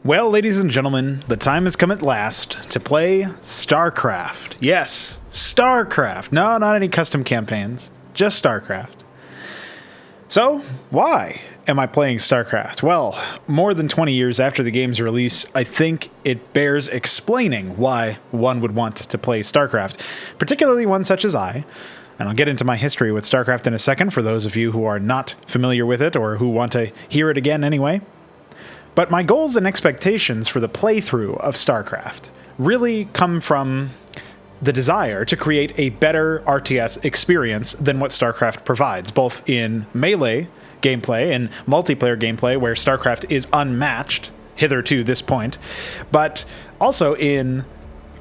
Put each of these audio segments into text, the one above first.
Well, ladies and gentlemen, the time has come at last to play Starcraft. Yes, Starcraft. No, not any custom campaigns, just Starcraft. So, why am I playing Starcraft? Well, more than 20 years after the game's release, I think it bears explaining why one would want to play Starcraft, particularly one such as I. And I'll get into my history with Starcraft in a second for those of you who are not familiar with it or who want to hear it again anyway. But my goals and expectations for the playthrough of StarCraft really come from the desire to create a better RTS experience than what StarCraft provides, both in melee gameplay and multiplayer gameplay, where StarCraft is unmatched hitherto this point, but also in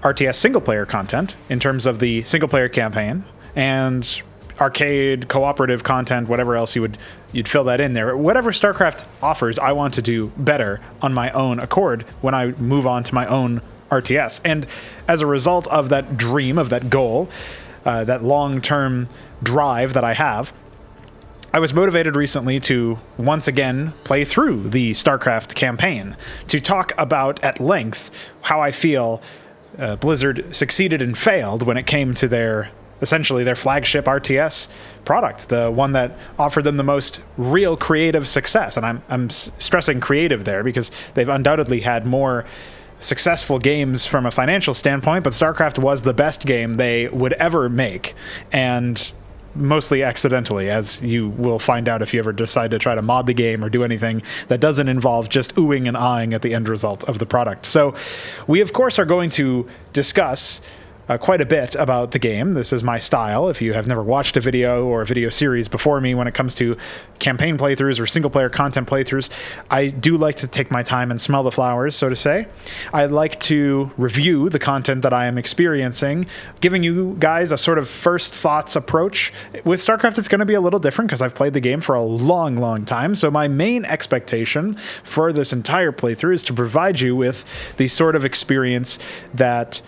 RTS single-player content, in terms of the single-player campaign, and arcade, cooperative content, whatever else you'd fill that in there. Whatever StarCraft offers, I want to do better on my own accord when I move on to my own RTS. And as a result of that dream, of that goal, that long-term drive that I have, I was motivated recently to once again play through the StarCraft campaign, to talk about at length how I feel Blizzard succeeded and failed when it came to essentially their flagship RTS product, the one that offered them the most real creative success. And I'm stressing creative there because they've undoubtedly had more successful games from a financial standpoint, but StarCraft was the best game they would ever make, and mostly accidentally, as you will find out if you ever decide to try to mod the game or do anything that doesn't involve just oohing and ahhing at the end result of the product. So we, of course, are going to discuss quite a bit about the game. This is my style. If you have never watched a video or a video series before me when it comes to campaign playthroughs or single-player content playthroughs, I do like to take my time and smell the flowers, so to say. I like to review the content that I am experiencing, giving you guys a sort of first thoughts approach. With StarCraft, it's going to be a little different because I've played the game for a long, long time, so my main expectation for this entire playthrough is to provide you with the sort of experience that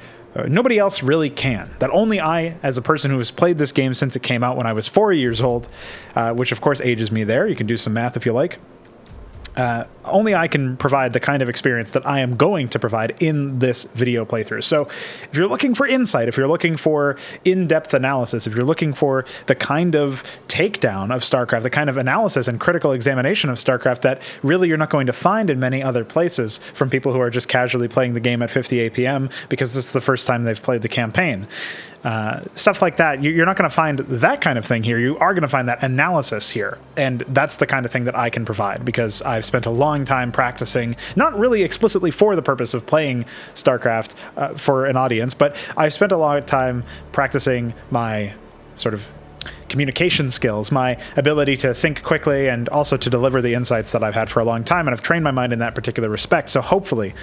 nobody else really can, that only I, as a person who has played this game since it came out when I was 4 years old, which of course ages me there. You can do some math if you like. Only I can provide the kind of experience that I am going to provide in this video playthrough. So if you're looking for insight, if you're looking for in-depth analysis, if you're looking for the kind of takedown of StarCraft, the kind of analysis and critical examination of StarCraft that really you're not going to find in many other places from people who are just casually playing the game at 50 APM because this is the first time they've played the campaign. Stuff like that, you're not going to find that kind of thing here. You are going to find that analysis here. And that's the kind of thing that I can provide because I've spent a long time practicing, not really explicitly for the purpose of playing StarCraft for an audience, but I've spent a long time practicing my sort of communication skills, my ability to think quickly and also to deliver the insights that I've had for a long time. And I've trained my mind in that particular respect. So hopefully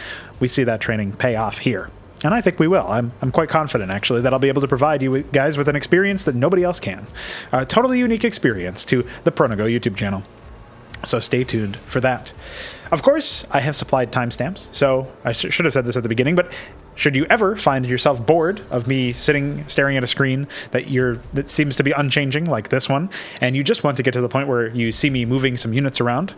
we see that training pay off here. And I think we will. I'm quite confident, actually, that I'll be able to provide you guys with an experience that nobody else can. A totally unique experience to the Prologue YouTube channel. So stay tuned for that. Of course, I have supplied timestamps, so I should have said this at the beginning, but should you ever find yourself bored of me staring at a screen that seems to be unchanging, like this one, and you just want to get to the point where you see me moving some units around,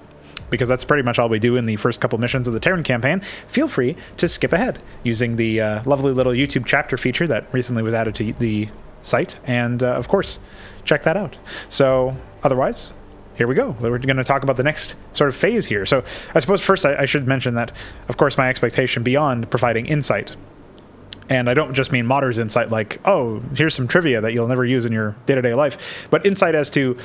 because that's pretty much all we do in the first couple missions of the Terran campaign, feel free to skip ahead using the lovely little YouTube chapter feature that recently was added to the site, and of course, check that out. So otherwise, here we go. We're going to talk about the next sort of phase here. So I suppose first I should mention that, of course, my expectation beyond providing insight, and I don't just mean modder's insight like, oh, here's some trivia that you'll never use in your day-to-day life, but insight as to,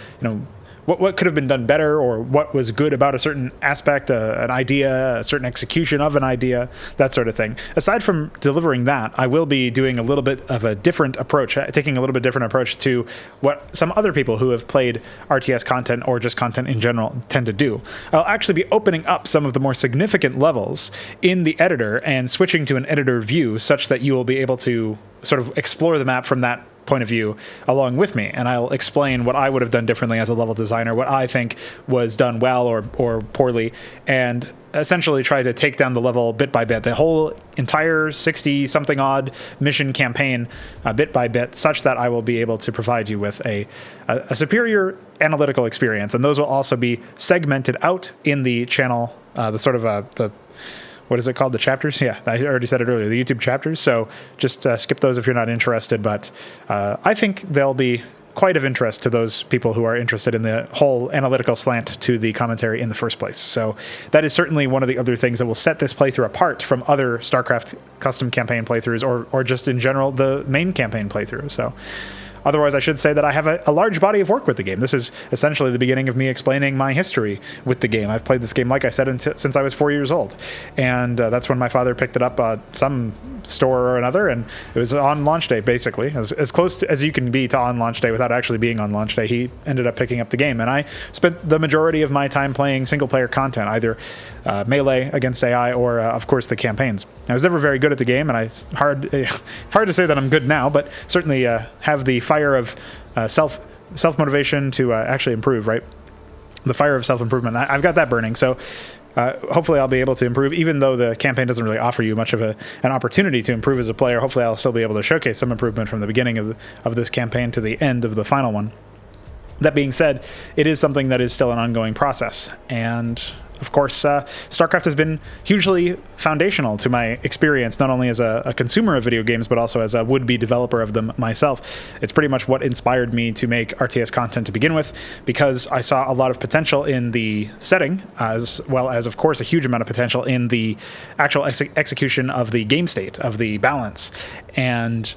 what could have been done better, or what was good about a certain aspect, an idea, a certain execution of an idea, that sort of thing. Aside from delivering that, I will be doing a little bit of a different approach, taking a little bit different approach to what some other people who have played RTS content or just content in general tend to do. I'll actually be opening up some of the more significant levels in the editor and switching to an editor view such that you will be able to sort of explore the map from that point of view along with me, and I'll explain what I would have done differently as a level designer, what I think was done well or poorly, and essentially try to take down the level bit by bit, the whole entire 60-something odd mission campaign bit by bit, such that I will be able to provide you with a superior analytical experience. And those will also be segmented out in the channel, the what is it called? The chapters? Yeah, I already said it earlier, the YouTube chapters. So just skip those if you're not interested. But I think they'll be quite of interest to those people who are interested in the whole analytical slant to the commentary in the first place. So that is certainly one of the other things that will set this playthrough apart from other StarCraft custom campaign playthroughs, or just in general the main campaign playthrough. So otherwise, I should say that I have a large body of work with the game. This is essentially the beginning of me explaining my history with the game. I've played this game, like I said, since I was 4 years old. And that's when my father picked it up at some store or another, and it was on launch day, basically. As close as you can be to on launch day without actually being on launch day, he ended up picking up the game. And I spent the majority of my time playing single-player content, either melee against AI or, of course, the campaigns. I was never very good at the game, and hard to say that I'm good now, but certainly have the fire of self-motivation to actually improve, right? The fire of self-improvement. I've got that burning, so hopefully I'll be able to improve, even though the campaign doesn't really offer you much of an opportunity to improve as a player. Hopefully I'll still be able to showcase some improvement from the beginning of this campaign to the end of the final one. That being said, it is something that is still an ongoing process, and of course, StarCraft has been hugely foundational to my experience, not only as a consumer of video games, but also as a would-be developer of them myself. It's pretty much what inspired me to make RTS content to begin with, because I saw a lot of potential in the setting, as well as, of course, a huge amount of potential in the actual execution of the game state, of the balance. And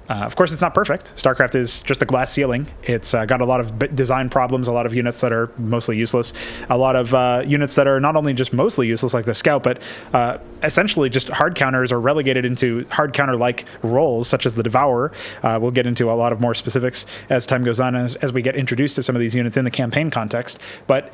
of course, it's not perfect. StarCraft is just a glass ceiling. It's got a lot of design problems, a lot of units that are mostly useless, a lot of units that are not only just mostly useless, like the Scout, but essentially just hard counters or relegated into hard counter-like roles, such as the Devourer. We'll get into a lot of more specifics as time goes on, as we get introduced to some of these units in the campaign context. But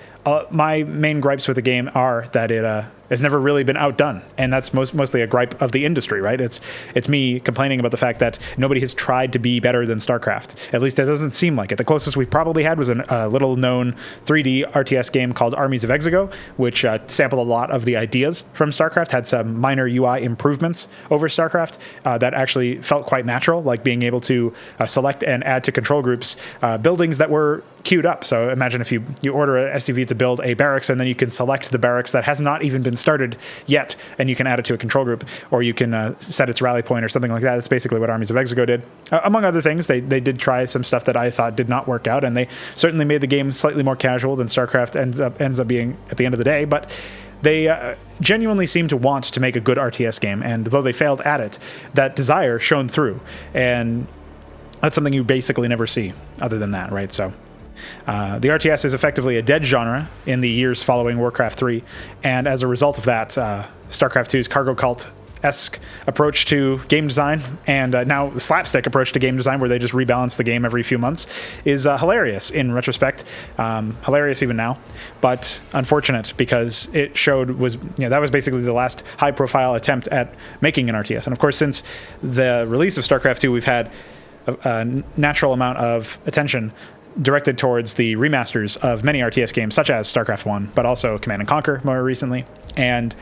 my main gripes with the game are that it has never really been outdone, and that's mostly a gripe of the industry, right? It's me complaining about the fact that nobody has tried to be better than StarCraft. At least it doesn't seem like it. The closest we probably had was a little-known 3D RTS game called Armies of Exego, which sampled a lot of the ideas from StarCraft, had some minor UI improvements over StarCraft that actually felt quite natural, like being able to select and add to control groups buildings that were queued up. So imagine if you order a SCV to build a barracks, and then you can select the barracks that has not even been started yet, and you can add it to a control group, or you can set its rally point or something like that. That's basically what Armies of Exego did. Among other things, they did try some stuff that I thought did not work out, and they certainly made the game slightly more casual than StarCraft ends up being at the end of the day, but they genuinely seem to want to make a good RTS game, and though they failed at it, that desire shone through, and that's something you basically never see other than that, right? So the RTS is effectively a dead genre in the years following Warcraft 3, and as a result of that, StarCraft 2's cargo cult-esque approach to game design, and now the slapstick approach to game design, where they just rebalance the game every few months, is hilarious in retrospect, hilarious even now, but unfortunate, because it that was basically the last high-profile attempt at making an RTS. And of course, since the release of StarCraft 2, we've had a natural amount of attention directed towards the remasters of many RTS games, such as StarCraft 1, but also Command & Conquer more recently. And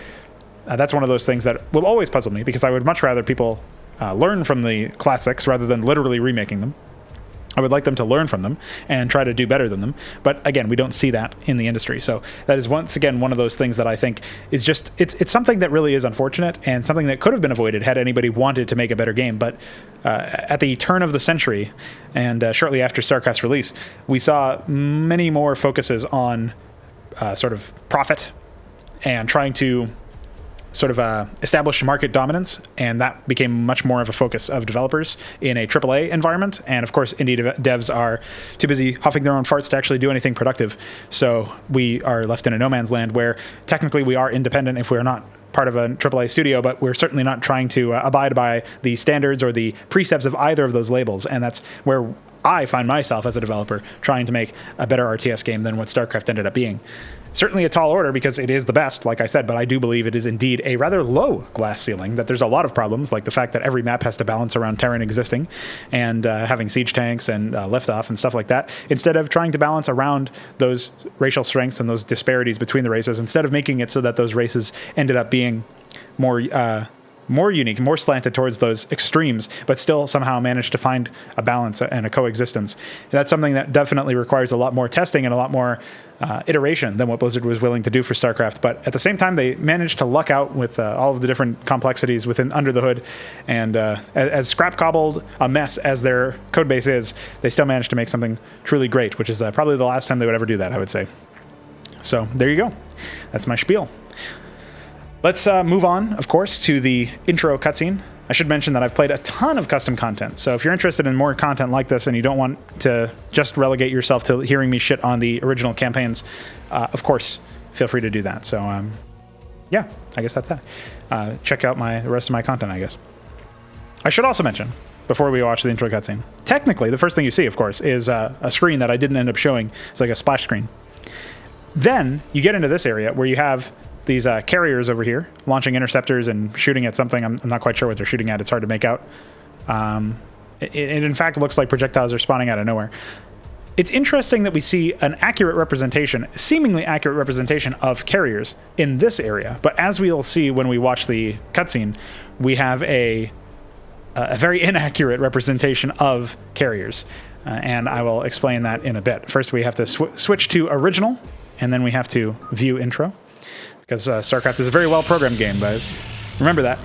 that's one of those things that will always puzzle me, because I would much rather people learn from the classics rather than literally remaking them. I would like them to learn from them and try to do better than them. But again, we don't see that in the industry. So that is once again one of those things that I think is just, it's something that really is unfortunate, and something that could have been avoided had anybody wanted to make a better game. But at the turn of the century, and shortly after StarCraft's release, we saw many more focuses on sort of profit and trying to sort of established market dominance, and that became much more of a focus of developers in a AAA environment. And of course, indie devs are too busy huffing their own farts to actually do anything productive. So we are left in a no man's land, where technically we are independent if we're not part of a AAA studio, but we're certainly not trying to abide by the standards or the precepts of either of those labels. And that's where I find myself as a developer, trying to make a better RTS game than what StarCraft ended up being. Certainly a tall order, because it is the best, like I said, but I do believe it is indeed a rather low glass ceiling, that there's a lot of problems, like the fact that every map has to balance around Terran existing and having siege tanks and liftoff and stuff like that, instead of trying to balance around those racial strengths and those disparities between the races, instead of making it so that those races ended up being more more unique, more slanted towards those extremes, but still somehow manage to find a balance and a coexistence. And that's something that definitely requires a lot more testing and a lot more iteration than what Blizzard was willing to do for StarCraft. But at the same time, they managed to luck out with all of the different complexities within under the hood. And as scrap cobbled a mess as their code base is, they still managed to make something truly great, which is probably the last time they would ever do that, I would say. So there you go. That's my spiel. Let's move on, of course, to the intro cutscene. I should mention that I've played a ton of custom content, so if you're interested in more content like this and you don't want to just relegate yourself to hearing me shit on the original campaigns, of course, feel free to do that. So, yeah, I guess that's that. Check out the rest of my content, I guess. I should also mention, before we watch the intro cutscene, technically, the first thing you see, of course, is a screen that I didn't end up showing. It's like a splash screen. Then you get into this area where you have these carriers over here launching interceptors and shooting at something. I'm not quite sure what they're shooting at. It's hard to make out. It in fact looks like projectiles are spawning out of nowhere. It's interesting that we see an accurate representation, seemingly accurate representation of carriers in this area. But as we'll see when we watch the cutscene, we have a very inaccurate representation of carriers. And I will explain that in a bit. First, we have to switch to original, and then we have to view intro. Because StarCraft is a very well-programmed game, guys. Remember that.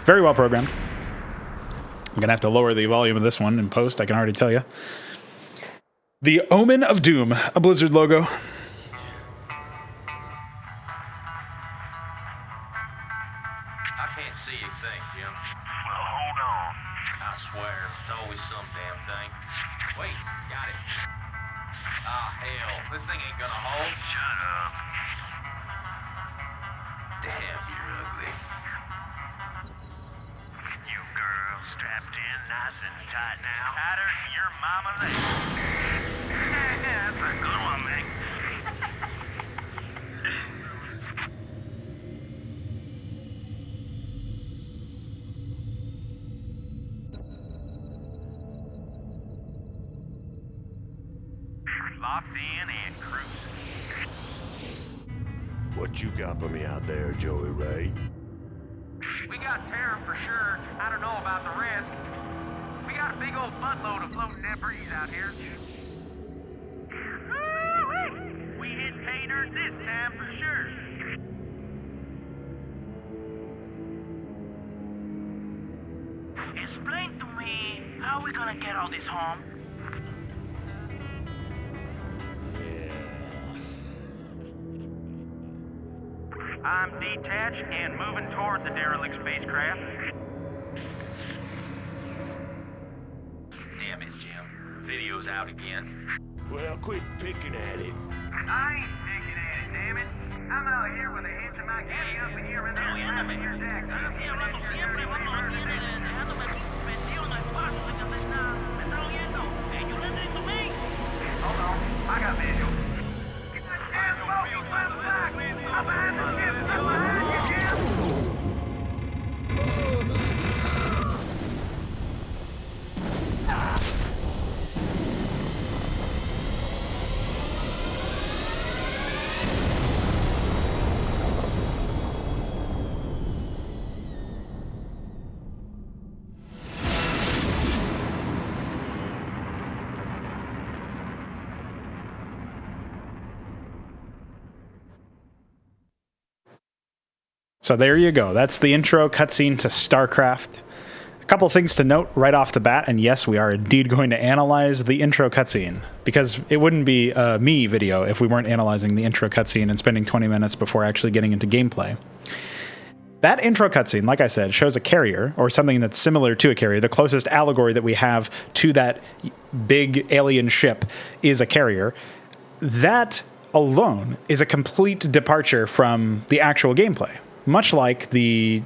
Very well-programmed. I'm going to have to lower the volume of this one in post, I can already tell you. The Omen of Doom, a Blizzard logo. I can't see a thing, Jim. Well, hold on. I swear, it's always some damn thing. Wait, got it. Ah, hell, this thing ain't gonna hold. Shut up. Damn, you're ugly. You girls strapped in nice and tight now. Tighter than your mama leg. That's a good one, man. Locked in and cruising. What you got for me out there, Joey Ray? We got Terran for sure. I don't know about the rest. We got a big old buttload of floating debris out here. We hit pay dirt this time for sure. Explain to me how we gonna get all this home. I'm detached and moving toward the derelict spacecraft. Damn it, Jim. Video's out again. Well, quit picking at it. I ain't picking at it, damn it. I'm out here with a hitch in my kitty up in here and there. Your Jack. Hold on, I got visual. Get the damn boat, you left back! I'm behind the ship! I'm behind you, Jim! So there you go. That's the intro cutscene to StarCraft. A couple things to note right off the bat, and yes, we are indeed going to analyze the intro cutscene, because it wouldn't be a me video if we weren't analyzing the intro cutscene and spending 20 minutes before actually getting into gameplay. That intro cutscene, like I said, shows a carrier, or something that's similar to a carrier. The closest allegory that we have to that big alien ship is a carrier. That alone is a complete departure from the actual gameplay. Much like the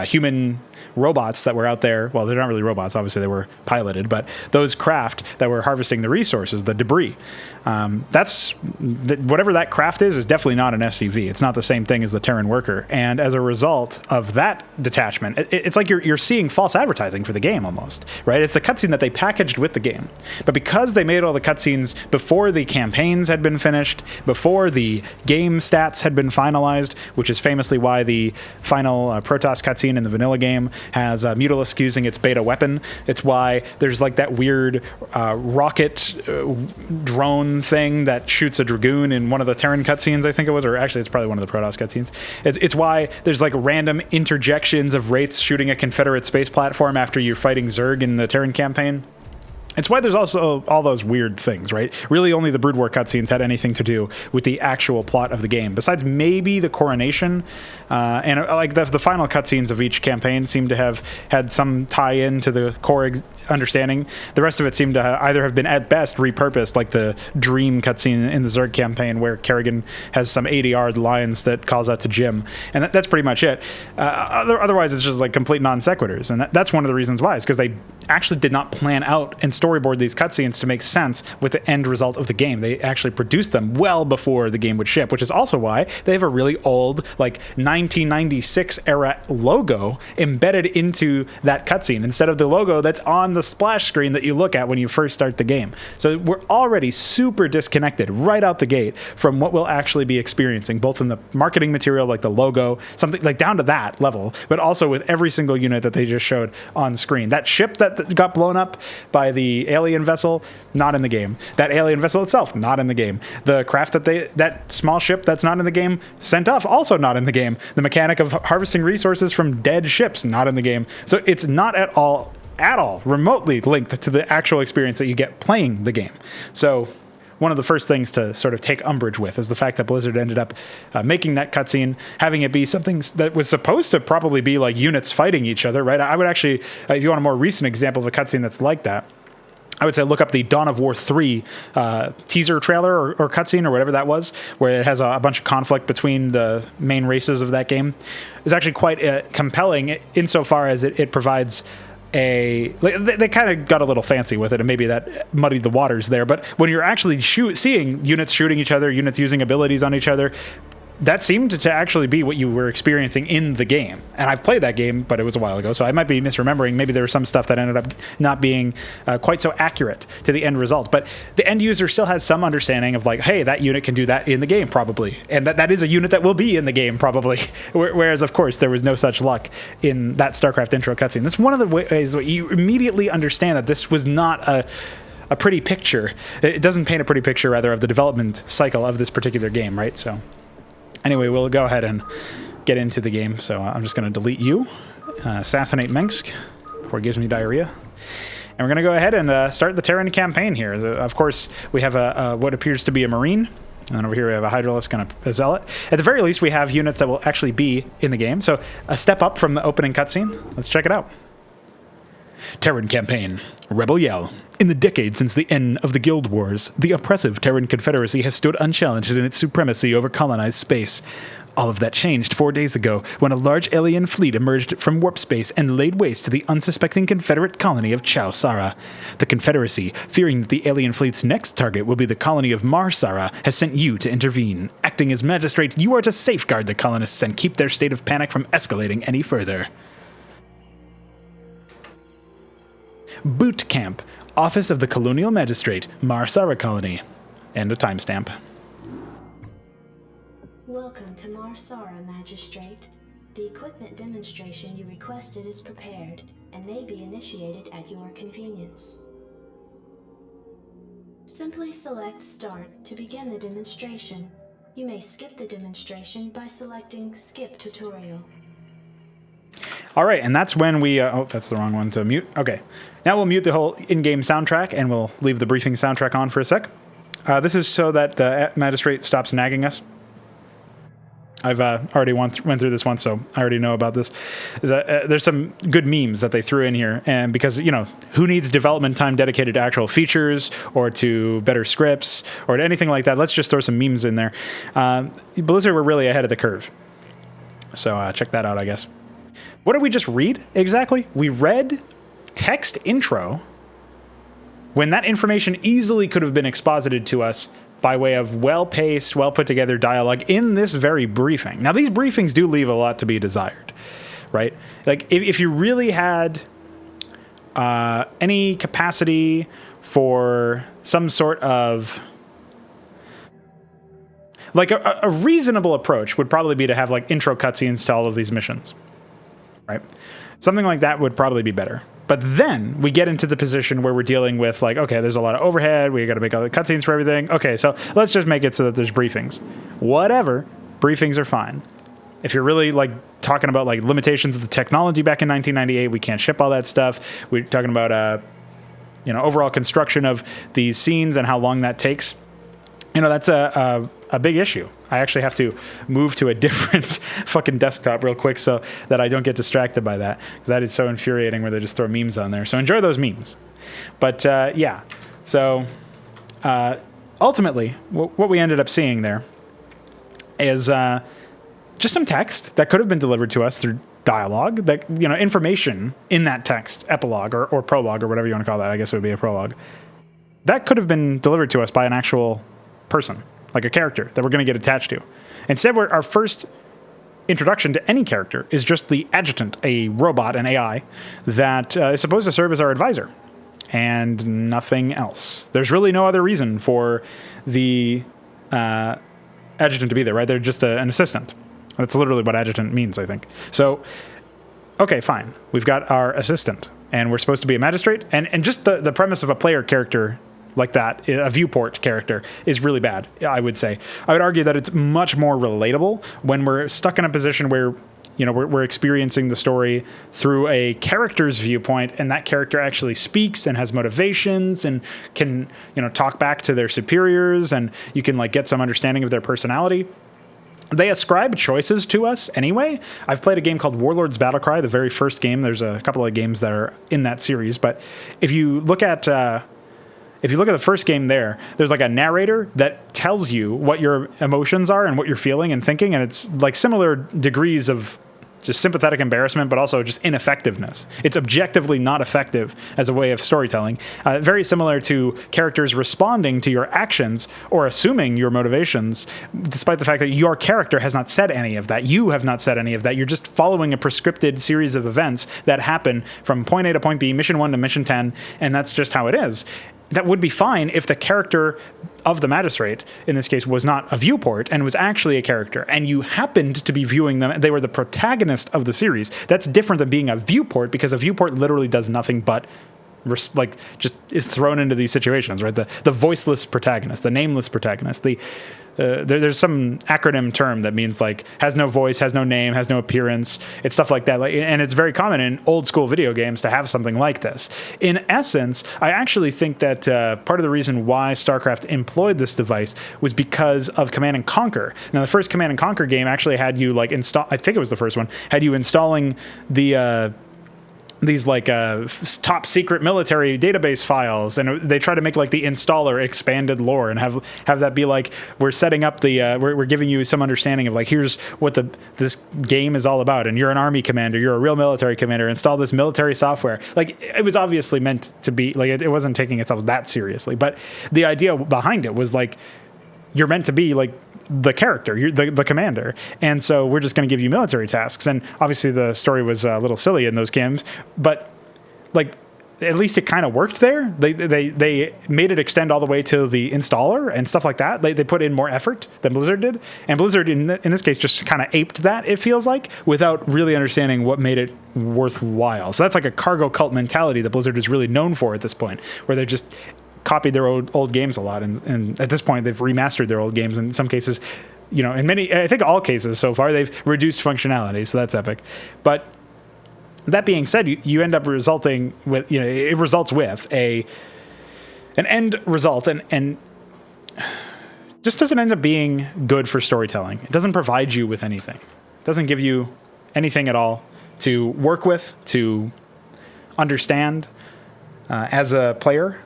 human robots that were out there. Well, they're not really robots. Obviously, they were piloted, but those craft that were harvesting the resources, the debris. Whatever that craft is definitely not an SCV. It's not the same thing as the Terran worker. And as a result of that detachment, it's like you're seeing false advertising for the game almost, right? It's the cutscene that they packaged with the game. But because they made all the cutscenes before the campaigns had been finished, before the game stats had been finalized, which is famously why the final Protoss cutscene in the vanilla game has Mutalisk using its beta weapon. It's why there's like that weird rocket drone thing that shoots a Dragoon in one of the Terran cutscenes, I think it was, or actually it's probably one of the Protoss cutscenes. It's why there's like random interjections of Wraiths shooting a Confederate space platform after you're fighting Zerg in the Terran campaign. It's why there's also all those weird things, right? Really only the Brood War cutscenes had anything to do with the actual plot of the game, besides maybe the coronation. And like the final cutscenes of each campaign seem to have had some tie-in to the core understanding. The rest of it seemed to either have been at best repurposed, like the Dream cutscene in the Zerg campaign where Kerrigan has some ADR lines that calls out to Jim. And that's pretty much it. Otherwise, it's just like complete non sequiturs. And that's one of the reasons why, is because they actually did not plan out and storyboard these cutscenes to make sense with the end result of the game. They actually produced them well before the game would ship, which is also why they have a really old, like 1996 era logo embedded into that cutscene instead of the logo that's on the splash screen that you look at when you first start the game. So we're already super disconnected right out the gate from what we'll actually be experiencing, both in the marketing material, like the logo, something like down to that level, but also with every single unit that they just showed on screen. That ship that got blown up by the alien vessel, not in the game. That alien vessel itself, not in the game. The craft that small ship that's not in the game, sent off, also not in the game. The mechanic of harvesting resources from dead ships, not in the game. So it's not at all remotely linked to the actual experience that you get playing the game. So one of the first things to sort of take umbrage with is the fact that Blizzard ended up making that cutscene, having it be something that was supposed to probably be like units fighting each other, right? I would actually, if you want a more recent example of a cutscene that's like that, I would say look up the Dawn of War 3 teaser trailer or cutscene or whatever that was, where it has a bunch of conflict between the main races of that game. It's actually quite compelling insofar as it provides they kind of got a little fancy with it, and maybe that muddied the waters there. But when you're actually seeing units shooting each other, units using abilities on each other, that seemed to actually be what you were experiencing in the game. And I've played that game, but it was a while ago, so I might be misremembering. Maybe there was some stuff that ended up not being quite so accurate to the end result. But the end user still has some understanding of like, hey, that unit can do that in the game probably. And that is a unit that will be in the game probably. Whereas, of course, there was no such luck in that StarCraft intro cutscene. That's one of the ways that you immediately understand that this was not a pretty picture. It doesn't paint a pretty picture, rather, of the development cycle of this particular game, right? So anyway, we'll go ahead and get into the game. So I'm just going to delete you, assassinate Minsk before it gives me diarrhea. And we're going to go ahead and start the Terran campaign here. Of course, we have what appears to be a Marine. And over here we have a Hydralisk and a Zealot. At the very least, we have units that will actually be in the game. So a step up from the opening cutscene. Let's check it out. Terran Campaign. Rebel Yell. In the decade since the end of the Guild Wars, the oppressive Terran Confederacy has stood unchallenged in its supremacy over colonized space. All of that changed 4 days ago when a large alien fleet emerged from warp space and laid waste to the unsuspecting Confederate colony of Chau Sara. The Confederacy, fearing that the alien fleet's next target will be the colony of Mar Sara, has sent you to intervene. Acting as magistrate, you are to safeguard the colonists and keep their state of panic from escalating any further. Boot Camp. Office of the Colonial Magistrate, Mar Sara Colony. And a timestamp. Welcome to Mar Sara, Magistrate. The equipment demonstration you requested is prepared and may be initiated at your convenience. Simply select Start to begin the demonstration. You may skip the demonstration by selecting Skip Tutorial. All right, and that's when we... oh, that's the wrong one to mute. Okay, now we'll mute the whole in-game soundtrack, and we'll leave the briefing soundtrack on for a sec. This is so that the magistrate stops nagging us. I've already went through this once, so I already know about this. There's some good memes that they threw in here, and because, you know, who needs development time dedicated to actual features or to better scripts or to anything like that? Let's just throw some memes in there. Blizzard were really ahead of the curve. So check that out, I guess. What did we just read exactly? We read text intro when that information easily could have been exposited to us by way of well-paced, well-put-together dialogue in this very briefing. Now, these briefings do leave a lot to be desired, right? Like, if you really had any capacity for some sort of... Like, a reasonable approach would probably be to have, like, intro cutscenes to all of these missions, right? Something like that would probably be better. But then we get into the position where we're dealing with, like, okay, there's a lot of overhead. We got to make all the cutscenes for everything. Okay, so let's just make it so that there's briefings. Whatever. Briefings are fine. If you're really, like, talking about, like, limitations of the technology back in 1998, we can't ship all that stuff. We're talking about, overall construction of these scenes and how long that takes. That's a big issue. I actually have to move to a different fucking desktop real quick so that I don't get distracted by that, because that is so infuriating where they just throw memes on there. So enjoy those memes. But yeah, so ultimately what we ended up seeing there is just some text that could have been delivered to us through dialogue, that, information in that text, epilogue or prologue or whatever you want to call that. I guess it would be a prologue. That could have been delivered to us by an actual person, like a character that we're going to get attached to. Instead, our first introduction to any character is just the adjutant, a robot, an AI, that is supposed to serve as our advisor, and nothing else. There's really no other reason for the adjutant to be there, right? They're just an assistant. That's literally what adjutant means, I think. So, okay, fine. We've got our assistant, and we're supposed to be a magistrate, and just the premise of a player character like that, a viewport character, is really bad, I would say. I would argue that it's much more relatable when we're stuck in a position where, we're experiencing the story through a character's viewpoint, and that character actually speaks and has motivations and can, talk back to their superiors, and you can, like, get some understanding of their personality. They ascribe choices to us anyway. I've played a game called Warlords Battlecry, the very first game. There's a couple of games that are in that series, but if you look at the first game there's like a narrator that tells you what your emotions are and what you're feeling and thinking, and it's like similar degrees of just sympathetic embarrassment, but also just ineffectiveness. It's objectively not effective as a way of storytelling. Very similar to characters responding to your actions or assuming your motivations, despite the fact that your character has not said any of that. You have not said any of that. You're just following a prescripted series of events that happen from point A to point B, mission 1 to mission 10, and that's just how it is. That would be fine if the character of the magistrate, in this case, was not a viewport and was actually a character, and you happened to be viewing them. They were the protagonist of the series. That's different than being a viewport, because a viewport literally does nothing but just is thrown into these situations, right? The voiceless protagonist, the nameless protagonist, there's some acronym term that means, like, has no voice, has no name, has no appearance. It's stuff like that. And it's very common in old school video games to have something like this. In essence, I actually think that part of the reason why Starcraft employed this device was because of Command and Conquer. Now, the first Command and Conquer game actually had you, like, I think it was the first one, had you installing these top secret military database files, and they try to make, like, the installer expanded lore and have that be like, we're setting up we're giving you some understanding of, like, here's what this game is all about, and you're an army commander, you're a real military commander, install this military software. Like, it was obviously meant to be, like, it wasn't taking itself that seriously, but the idea behind it was, like, you're meant to be, like, the character, you're the commander, and so we're just going to give you military tasks. And obviously the story was a little silly in those games, but, like, at least it kind of worked there. They made it extend all the way to the installer and stuff like that. They put in more effort than Blizzard did, and Blizzard in this case just kind of aped that, it feels like, without really understanding what made it worthwhile. So that's like a cargo cult mentality that Blizzard is really known for at this point, where they just copied their old games a lot, and at this point they've remastered their old games. In some cases, in many, I think all cases so far, they've reduced functionality, so that's epic. But that being said, you end up resulting with, it results with an end result, and just doesn't end up being good for storytelling. It doesn't provide you with anything. It doesn't give you anything at all to work with, to understand as a player.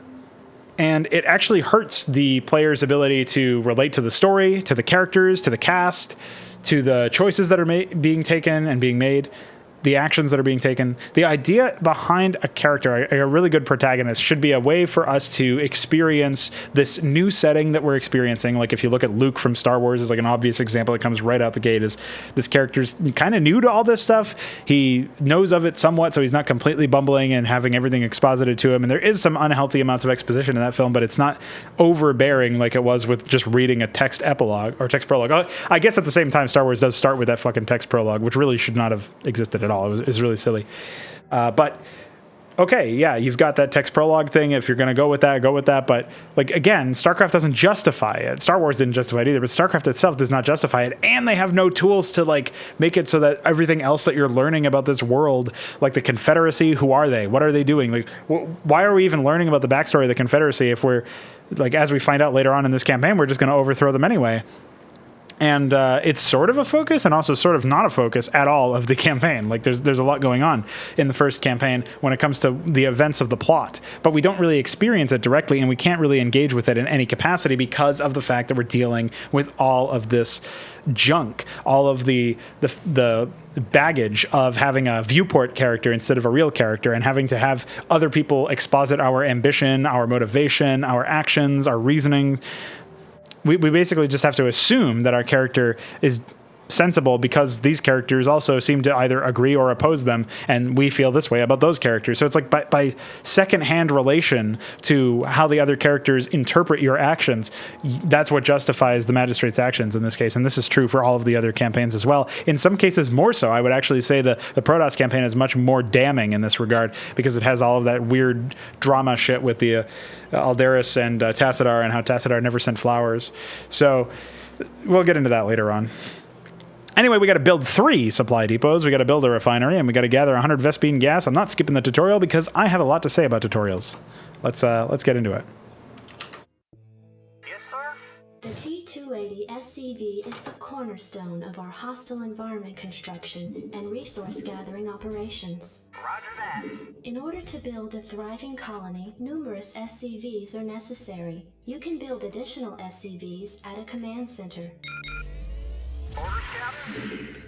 And it actually hurts the player's ability to relate to the story, to the characters, to the cast, to the choices that are being taken and being made. the actions that are being taken. The idea behind a character, a really good protagonist, should be a way for us to experience this new setting that we're experiencing. Like if you look at Luke from Star Wars is like an obvious example that comes right out the gate, is this character's kind of new to all this stuff. He knows of it somewhat, so he's not completely bumbling and having everything exposited to him. And there is some unhealthy amounts of exposition in that film, but it's not overbearing like it was with just reading a text epilogue or text prologue. I guess at the same time, Star Wars does start with that fucking text prologue, which really should not have existed at all. It was really silly. But okay, yeah, you've got that text prologue thing. If you're going to go with that, go with that. But like, again, StarCraft doesn't justify it. Star Wars didn't justify it either, but StarCraft itself does not justify it. And they have no tools to like make it so that everything else that you're learning about this world, like the Confederacy, who are they? What are they doing? Like, why are we even learning about the backstory of the Confederacy if we're like, as we find out later on in this campaign, we're just going to overthrow them anyway? And it's sort of a focus and also sort of not a focus at all of the campaign. Like there's a lot going on in the first campaign when it comes to the events of the plot, but we don't really experience it directly, and we can't really engage with it in any capacity because of the fact that we're dealing with all of this junk, all of the baggage of having a viewport character instead of a real character, and having to have other people exposit our ambition, our motivation, our actions, our reasonings. We basically just have to assume that our character is sensible because these characters also seem to either agree or oppose them, and we feel this way about those characters. So it's like by second-hand relation to how the other characters interpret your actions, that's what justifies the Magistrate's actions in this case, and this is true for all of the other campaigns as well. In some cases more so. I would actually say the Protoss campaign is much more damning in this regard because it has all of that weird drama shit with the Aldaris and Tassadar, and how Tassadar never sent flowers. So we'll get into that later on. Anyway, we got to build 3 supply depots. We got to build a refinery, and we got to gather 100 Vespene gas. I'm not skipping the tutorial because I have a lot to say about tutorials. Let's get into it. Yes, sir? The T-280 SCV is the cornerstone of our hostile environment construction and resource gathering operations. Roger that. In order to build a thriving colony, numerous SCVs are necessary. You can build additional SCVs at a command center. Order, Captain?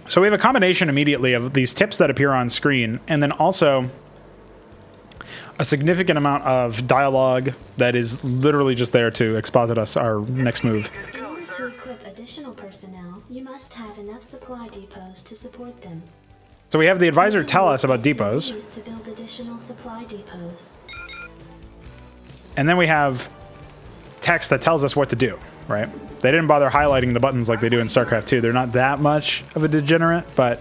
So we have a combination immediately of these tips that appear on screen, and then also a significant amount of dialogue that is literally just there to exposit us our next move. In order to equip additional personnel, you must have enough supply depots to support them. So we have the advisor tell us about depots, To build additional supply depots. and then we have text that tells us what to do, right? They didn't bother highlighting the buttons like they do in StarCraft 2. They're not that much of a degenerate, but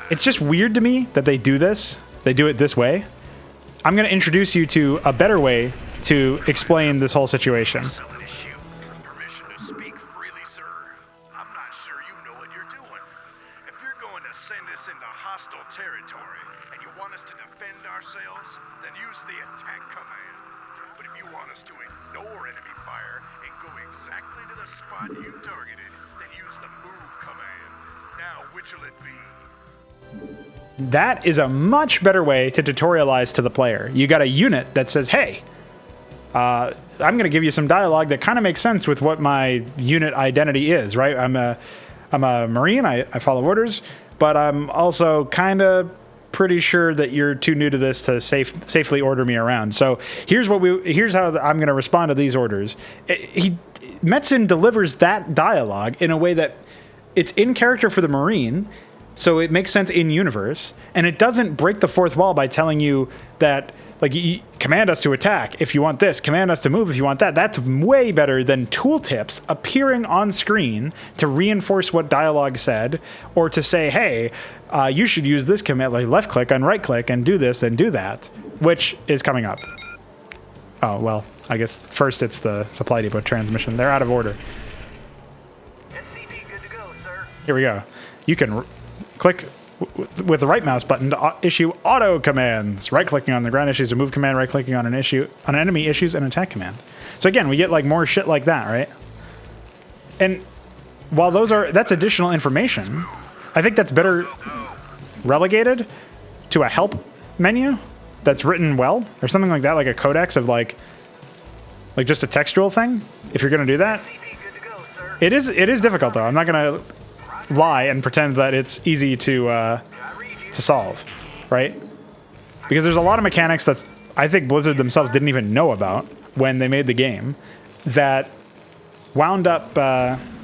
it's just weird to me that they do this. They do it this way. I'm going to introduce you to a better way to explain this whole situation. Permission to speak freely, sir. I'm not sure you know what you're doing. If you're going to send us into hostile territory and you want us to defend ourselves, then use the attack command. But if you want us to ignore enemy fire and go exactly to the spot you targeted, then use the move command. Now, which'll it be? That is a much better way to tutorialize to the player. You got a unit that says, hey, I'm going to give you some dialogue that kind of makes sense with what my unit identity is, right? I'm a Marine, I follow orders, but I'm also kind of pretty sure that you're too new to this to safely order me around. So here's how I'm going to respond to these orders. Metzen delivers that dialogue in a way that it's in character for the Marine, so it makes sense in universe, and it doesn't break the fourth wall by telling you that, like, you command us to attack if you want this, command us to move if you want that. That's way better than tooltips appearing on screen to reinforce what dialogue said, or to say, hey, you should use this command, like left click and right click and do this and do that, which is coming up. Oh, well, I guess first it's the supply depot transmission. They're out of order. SCV good to go, sir. Here we go. You can click with the right mouse button to issue auto commands. Right-clicking on the ground issues a move command. Right-clicking on an enemy issues an attack command. So again, we get like more shit like that, right? And while that's additional information, I think that's better relegated to a help menu that's written well, or something like that, like a codex of like just a textual thing. If you're gonna do that, SCV good to go, sir. it is difficult though. I'm not gonna lie and pretend that it's easy to solve, right? Because there's a lot of mechanics that I think Blizzard themselves didn't even know about when they made the game that wound up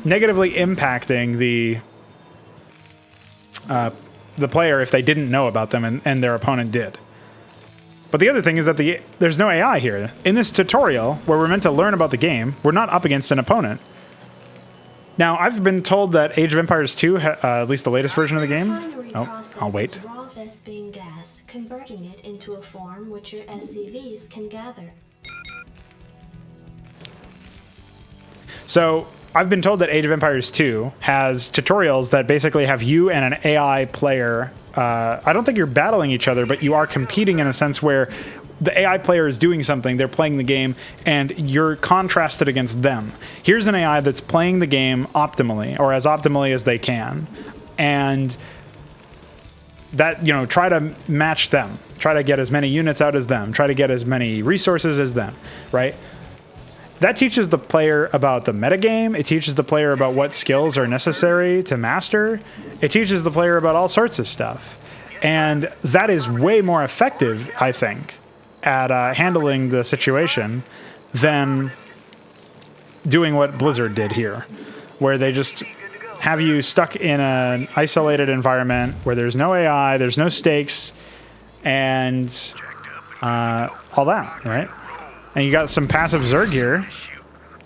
negatively impacting the player if they didn't know about them and their opponent did. But the other thing is that there's no AI here. In this tutorial, where we're meant to learn about the game, we're not up against an opponent. Now, I've been told that Age of Empires 2, at least the latest version of the game... Oh, I'll wait. Raw Vespene gas, converting it into a form which your SCVs can gather. So, I've been told that Age of Empires 2 has tutorials that basically have you and an AI player. I don't think you're battling each other, but you are competing in a sense where the AI player is doing something, they're playing the game, and you're contrasted against them. Here's an AI that's playing the game optimally, or as optimally as they can. And that, you know, try to match them. Try to get as many units out as them. Try to get as many resources as them, right? That teaches the player about the metagame. It teaches the player about what skills are necessary to master. It teaches the player about all sorts of stuff. And that is way more effective, I think, at handling the situation than doing what Blizzard did here, where they just have you stuck in an isolated environment where there's no AI, there's no stakes, and all that, right? And you got some passive Zerg here.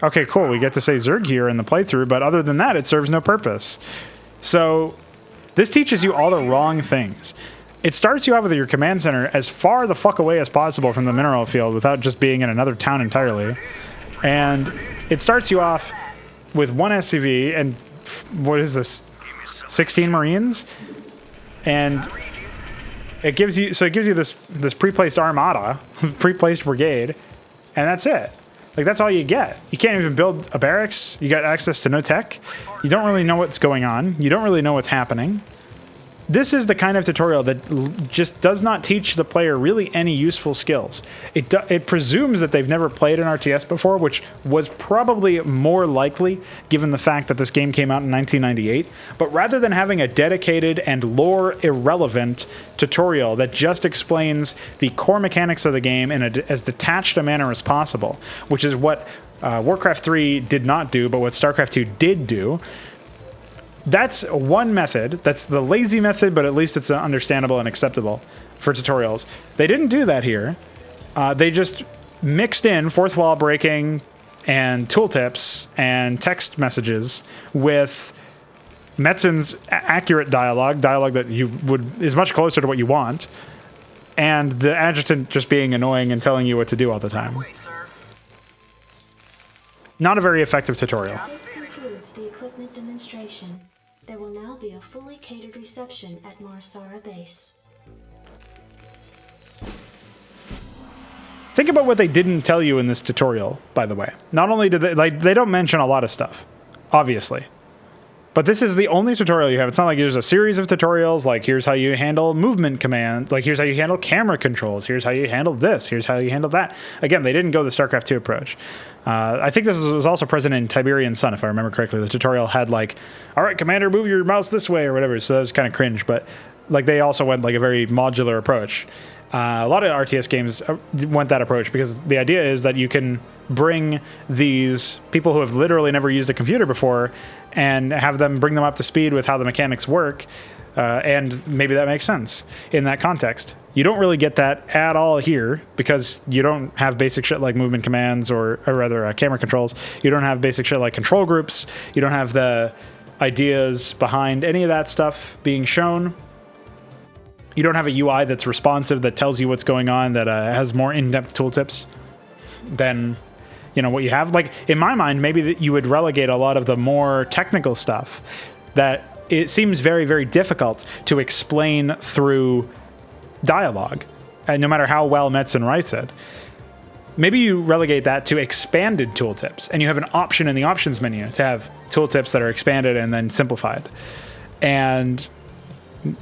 Okay, cool. We get to say Zerg here in the playthrough, but other than that, it serves no purpose. So this teaches you all the wrong things. It starts you out with your command center as far the fuck away as possible from the mineral field without just being in another town entirely. And it starts you off with one SCV and what is this? 16 Marines? And it gives you this pre-placed armada, pre-placed brigade, and that's it. Like, that's all you get. You can't even build a barracks. You got access to no tech. You don't really know what's going on. You don't really know what's happening. This is the kind of tutorial that just does not teach the player really any useful skills. It presumes that they've never played an RTS before, which was probably more likely given the fact that this game came out in 1998. But rather than having a dedicated and lore-irrelevant tutorial that just explains the core mechanics of the game in as detached a manner as possible, which is what Warcraft 3 did not do, but what Starcraft 2 did do, that's one method. That's the lazy method, but at least it's understandable and acceptable for tutorials. They didn't do that here. They just mixed in fourth wall breaking and tooltips and text messages with Metzen's accurate dialogue that is much closer to what you want, and the adjutant just being annoying and telling you what to do all the time. Not a very effective tutorial. This concludes the equipment demonstration. There will now be a fully catered reception at Marsara Base. Think about what they didn't tell you in this tutorial, by the way. Not only did they don't mention a lot of stuff, obviously. But this is the only tutorial you have. It's not like there's a series of tutorials, like here's how you handle movement command, like here's how you handle camera controls, here's how you handle this, here's how you handle that. Again, they didn't go the StarCraft 2 approach. I think this was also present in Tiberian Sun, if I remember correctly. The tutorial had like, all right, commander, move your mouse this way or whatever. So that was kind of cringe, but like they also went like a very modular approach. A lot of RTS games went that approach because the idea is that you can bring these people who have literally never used a computer before and have them bring them up to speed with how the mechanics work. And maybe that makes sense in that context. You don't really get that at all here because you don't have basic shit like movement commands or rather camera controls. You don't have basic shit like control groups. You don't have the ideas behind any of that stuff being shown. You don't have a UI that's responsive, that tells you what's going on, that has more in-depth tooltips than, you know, what you have. Like, in my mind, maybe that you would relegate a lot of the more technical stuff that it seems very, very difficult to explain through dialogue, and no matter how well Metzen writes it. Maybe you relegate that to expanded tooltips, and you have an option in the options menu to have tooltips that are expanded and then simplified. And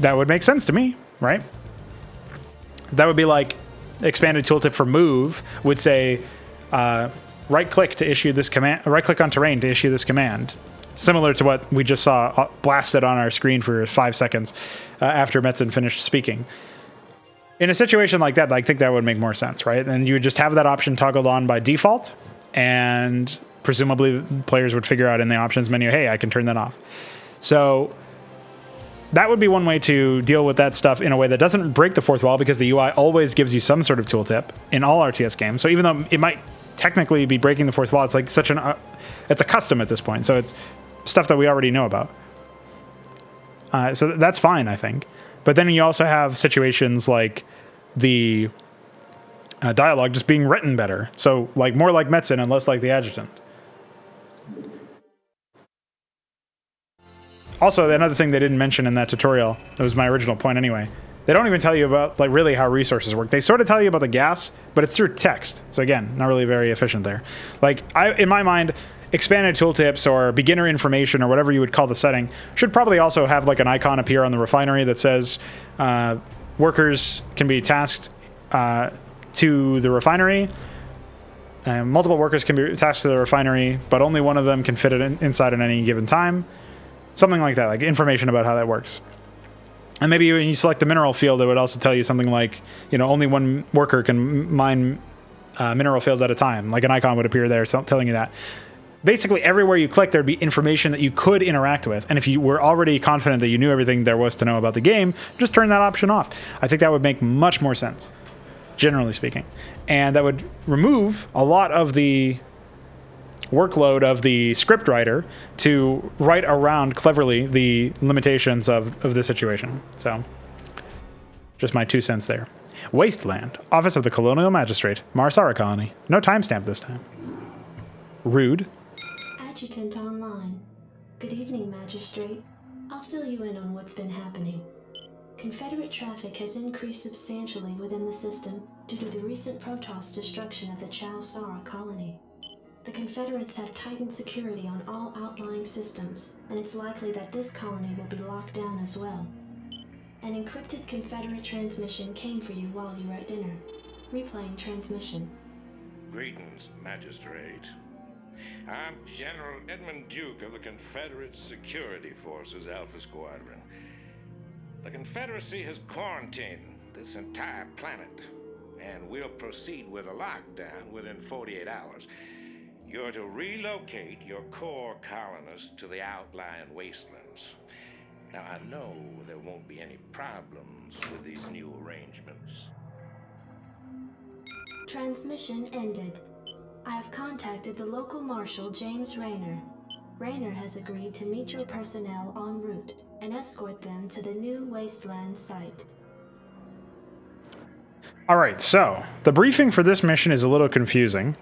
that would make sense to me, right? That would be like expanded tooltip for move would say right click to issue this command, right click on terrain to issue this command, similar to what we just saw blasted on our screen for 5 seconds after Metzen finished speaking. In a situation like that, I think that would make more sense, right? And you would just have that option toggled on by default, and presumably players would figure out in the options menu, hey, I can turn that off. So that would be one way to deal with that stuff in a way that doesn't break the fourth wall, because the UI always gives you some sort of tooltip in all RTS games. So even though it might technically be breaking the fourth wall, it's like it's a custom at this point. So it's stuff that we already know about. So that's fine, I think. But then you also have situations like the dialogue just being written better. So like more like Metzen and less like the adjutant. Also, another thing they didn't mention in that tutorial, that was my original point anyway, they don't even tell you about like really how resources work. They sort of tell you about the gas, but it's through text. So again, not really very efficient there. Like in my mind, expanded tooltips or beginner information or whatever you would call the setting should probably also have like an icon appear on the refinery that says workers can be tasked to the refinery. Multiple workers can be tasked to the refinery, but only one of them can fit it inside at any given time. Something like that, like information about how that works. And maybe when you select the mineral field, it would also tell you something like, only one worker can mine mineral fields at a time. Like an icon would appear there telling you that. Basically, everywhere you click, there'd be information that you could interact with. And if you were already confident that you knew everything there was to know about the game, just turn that option off. I think that would make much more sense, generally speaking. And that would remove a lot of the workload of the script writer to write around cleverly the limitations of the situation. So, just my 2 cents there. Wasteland, Office of the Colonial Magistrate, Marsara Colony. No timestamp this time. Rude. Adjutant online. Good evening, Magistrate. I'll fill you in on what's been happening. Confederate traffic has increased substantially within the system due to the recent Protoss destruction of the Sara colony. The Confederates have tightened security on all outlying systems, and it's likely that this colony will be locked down as well. An encrypted Confederate transmission came for you while you were at dinner. Replaying transmission. Greetings, Magistrate. I'm General Edmund Duke of the Confederate Security Forces Alpha Squadron. The Confederacy has quarantined this entire planet, and we'll proceed with a lockdown within 48 hours. You're to relocate your core colonists to the outlying wastelands. Now, I know there won't be any problems with these new arrangements. Transmission ended. I have contacted the local marshal, James Rayner. Rayner has agreed to meet your personnel en route and escort them to the new Wasteland site. All right, so the briefing for this mission is a little confusing.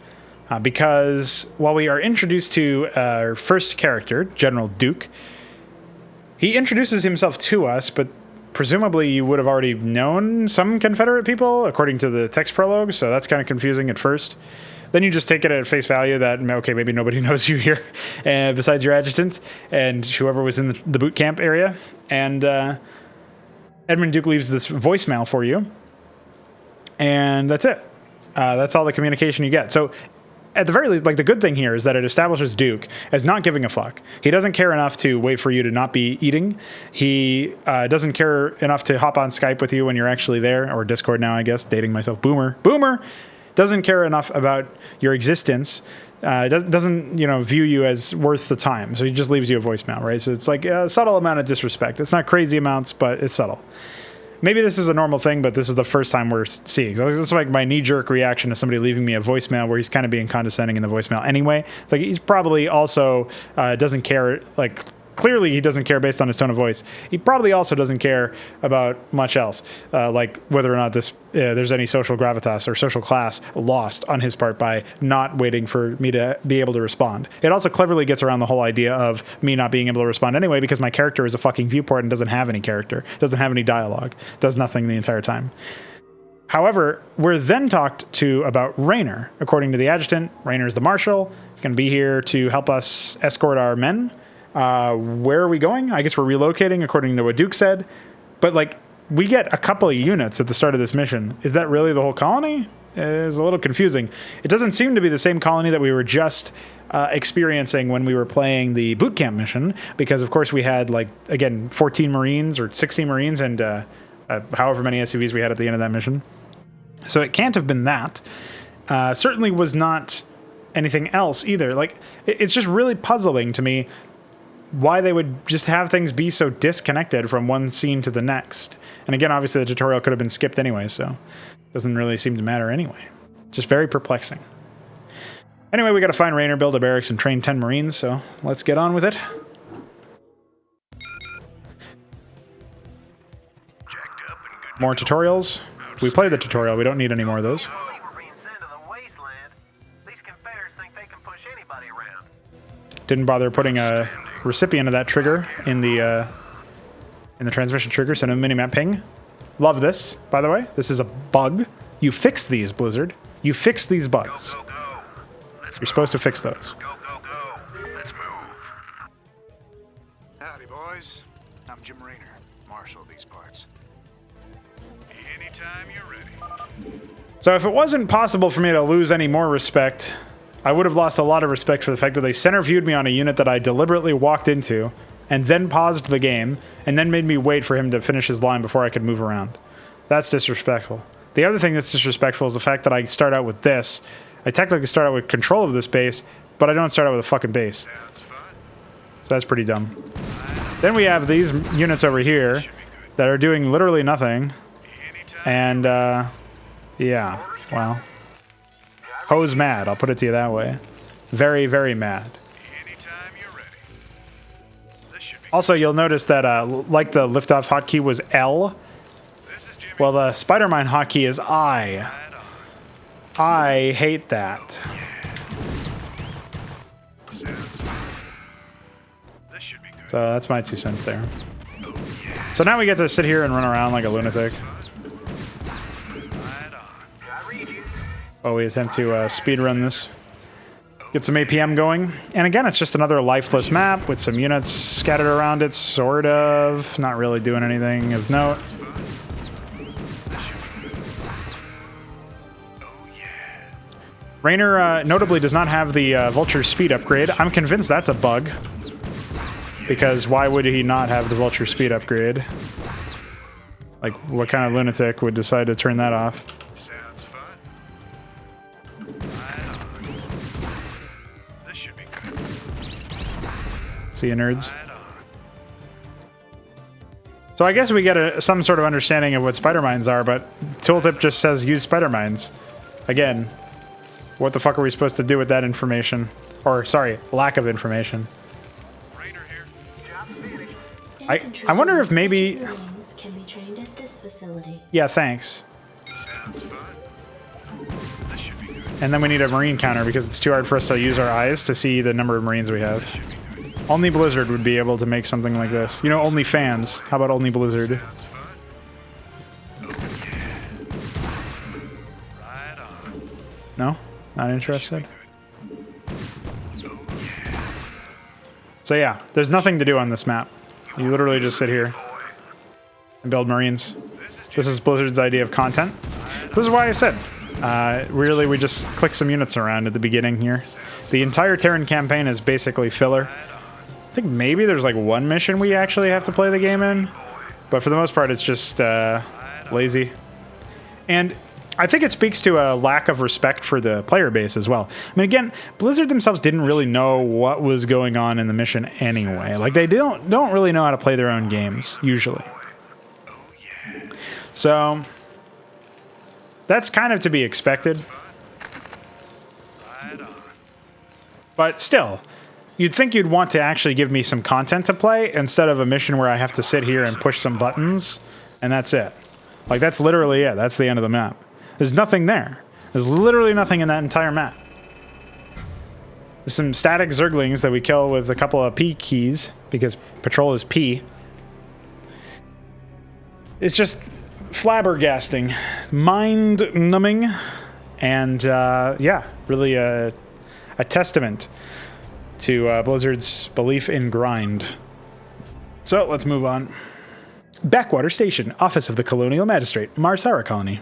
Because while we are introduced to our first character, General Duke, he introduces himself to us, but presumably you would have already known some Confederate people, according to the text prologue, so that's kind of confusing at first. Then you just take it at face value that, okay, maybe nobody knows you here, besides your adjutant and whoever was in the boot camp area. And Edmund Duke leaves this voicemail for you, and that's it. That's all the communication you get. So at the very least, like, the good thing here is that it establishes Duke as not giving a fuck. He doesn't care enough to wait for you to not be eating. He doesn't care enough to hop on Skype with you when you're actually there, or Discord now, I guess, dating myself. Boomer. Doesn't care enough about your existence. Doesn't view you as worth the time. So he just leaves you a voicemail, right? So it's like a subtle amount of disrespect. It's not crazy amounts, but it's subtle. Maybe this is a normal thing, but this is the first time we're seeing. So it's like my knee-jerk reaction to somebody leaving me a voicemail where he's kind of being condescending in the voicemail anyway. It's like he's probably also doesn't care, like, clearly he doesn't care based on his tone of voice. He probably also doesn't care about much else, like whether or not there's any social gravitas or social class lost on his part by not waiting for me to be able to respond. It also cleverly gets around the whole idea of me not being able to respond anyway, because my character is a fucking viewport and doesn't have any character, doesn't have any dialogue, does nothing the entire time. However, we're then talked to about Rayner. According to the adjutant, Rayner is the marshal. He's going to be here to help us escort our men. Where are we going? I guess we're relocating according to what Duke said. But like, we get a couple of units at the start of this mission. Is that really the whole colony? Is a little confusing. It doesn't seem to be the same colony that we were just experiencing when we were playing the boot camp mission, because of course we had, like, again, 14 Marines or 16 Marines and however many SUVs we had at the end of that mission. So it can't have been that. Certainly was not anything else either. Like, it's just really puzzling to me why they would just have things be so disconnected from one scene to the next. And again, obviously the tutorial could have been skipped anyway, so it doesn't really seem to matter anyway. Just very perplexing. Anyway, we got to find Raynor, build a barracks, and train 10 Marines, so let's get on with it. More tutorials. We played the tutorial. We don't need any more of those. Didn't bother putting a recipient of that trigger in the transmission trigger. Send a minimap ping. Love this, by the way. This is a bug. You fix these, Blizzard. You fix these bugs. You're supposed to fix those. Go. Let's move. Howdy, boys. I'm Jim Raynor, marshal of these parts. Anytime you're ready. So if it wasn't possible for me to lose any more respect, I would have lost a lot of respect for the fact that they center viewed me on a unit that I deliberately walked into and then paused the game and then made me wait for him to finish his line before I could move around. That's disrespectful. The other thing that's disrespectful is the fact that I start out with this. I technically start out with control of this base, but I don't start out with a fucking base. So that's pretty dumb. Then we have these units over here that are doing literally nothing. And, yeah, well. Ho's mad, I'll put it to you that way. Very, very mad. Also, you'll notice that, like the liftoff hotkey was L, well, the Spider-Mine hotkey is I. I hate that. So that's my 2 cents there. So now we get to sit here and run around like a lunatic. Oh, we attempt to speedrun this. Get some APM going. And again, it's just another lifeless map with some units scattered around it, sort of. Not really doing anything of note. Raynor notably does not have the Vulture speed upgrade. I'm convinced that's a bug. Because why would he not have the Vulture speed upgrade? Like, what kind of lunatic would decide to turn that off? Sounds fun. This should be good. See you, nerds. So I guess we get some sort of understanding of what spider mines are, but tooltip just says use spider mines. Again, what the fuck are we supposed to do with that information? Or, sorry, lack of information. I wonder if maybe... Can be trained at this facility. Yeah, thanks. Sounds fun. This should be good. And then we need a Marine counter because it's too hard for us to use our eyes to see the number of Marines we have. Only Blizzard would be able to make something like this. You know, only fans. How about only Blizzard? Sounds fun. Oh, yeah. Right on. No? Not interested? Oh, yeah. So yeah, there's nothing to do on this map. You literally just sit here and build Marines. This is Blizzard's idea of content. This is why I said, really we just click some units around at the beginning here. The entire Terran campaign is basically filler. I think maybe there's like one mission we actually have to play the game in, but for the most part it's just lazy. And I think it speaks to a lack of respect for the player base as well. I mean, again, Blizzard themselves didn't really know what was going on in the mission anyway. Like, they don't really know how to play their own games, usually. So, that's kind of to be expected. But still, you'd think you'd want to actually give me some content to play instead of a mission where I have to sit here and push some buttons, and that's it. Like, that's literally it. That's the end of the map. There's nothing there. There's literally nothing in that entire map. There's some static Zerglings that we kill with a couple of P keys, because patrol is P. It's just flabbergasting, mind-numbing, and yeah, really a testament to Blizzard's belief in grind. So, let's move on. Backwater Station, Office of the Colonial Magistrate, Marsara Colony.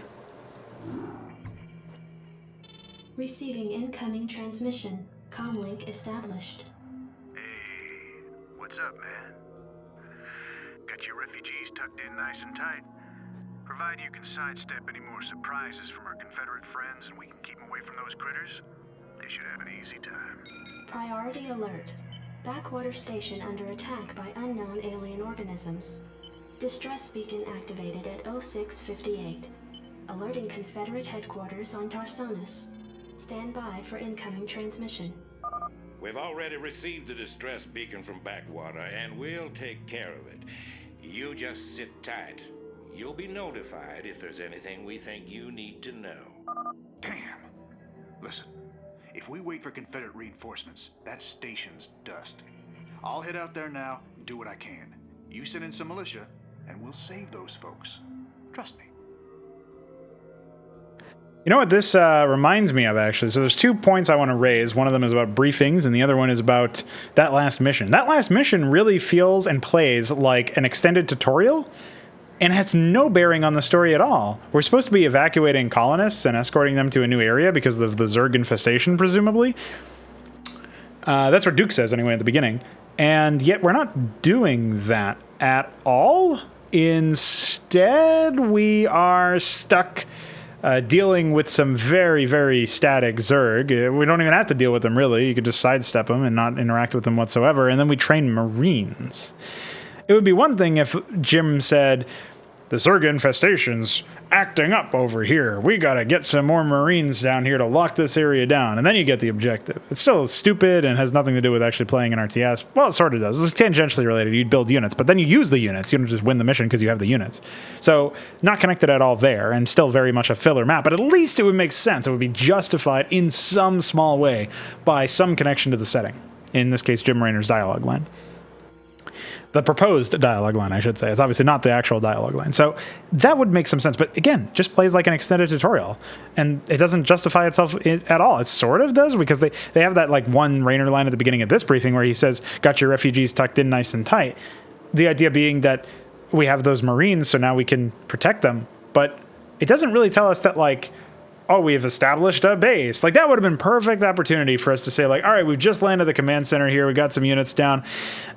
Receiving incoming transmission. Comlink established. Hey, what's up, man? Got your refugees tucked in nice and tight? Provided you can sidestep any more surprises from our Confederate friends and we can keep them away from those critters, they should have an easy time. Priority alert. Backwater Station under attack by unknown alien organisms. Distress beacon activated at 0658. Alerting Confederate headquarters on Tarsonis. Stand by for incoming transmission. We've already received the distress beacon from Backwater, and we'll take care of it. You just sit tight. You'll be notified if there's anything we think you need to know. Damn! Listen, if we wait for Confederate reinforcements, that station's dust. I'll head out there now and do what I can. You send in some militia, and we'll save those folks. Trust me. You know what this reminds me of, actually? So there's 2 points I want to raise. One of them is about briefings, and the other one is about that last mission. That last mission really feels and plays like an extended tutorial, and has no bearing on the story at all. We're supposed to be evacuating colonists and escorting them to a new area because of the Zerg infestation, presumably. That's what Duke says, anyway, at the beginning. And yet we're not doing that at all. Instead, we are stuck dealing with some very, very static Zerg. We don't even have to deal with them, really. You could just sidestep them and not interact with them whatsoever. And then we train Marines. It would be one thing if Jim said, the Zerg infestation's acting up over here. We gotta get some more Marines down here to lock this area down. And then you get the objective. It's still stupid and has nothing to do with actually playing an RTS. Well, it sort of does. It's tangentially related. You'd build units, but then you use the units. You don't just win the mission because you have the units. So, not connected at all there, and still very much a filler map. But at least it would make sense. It would be justified in some small way by some connection to the setting. In this case, Jim Raynor's dialogue line. The proposed dialogue line, I should say. It's obviously not the actual dialogue line. So that would make some sense. But again, just plays like an extended tutorial. And it doesn't justify itself at all. It sort of does, because they have that like one Raynor line at the beginning of this briefing where he says, got your refugees tucked in nice and tight. The idea being that we have those Marines, so now we can protect them. But it doesn't really tell us that, like, oh, we've established a base. Like, that would have been perfect opportunity for us to say, like, all right, we've just landed the command center here. We got some units down.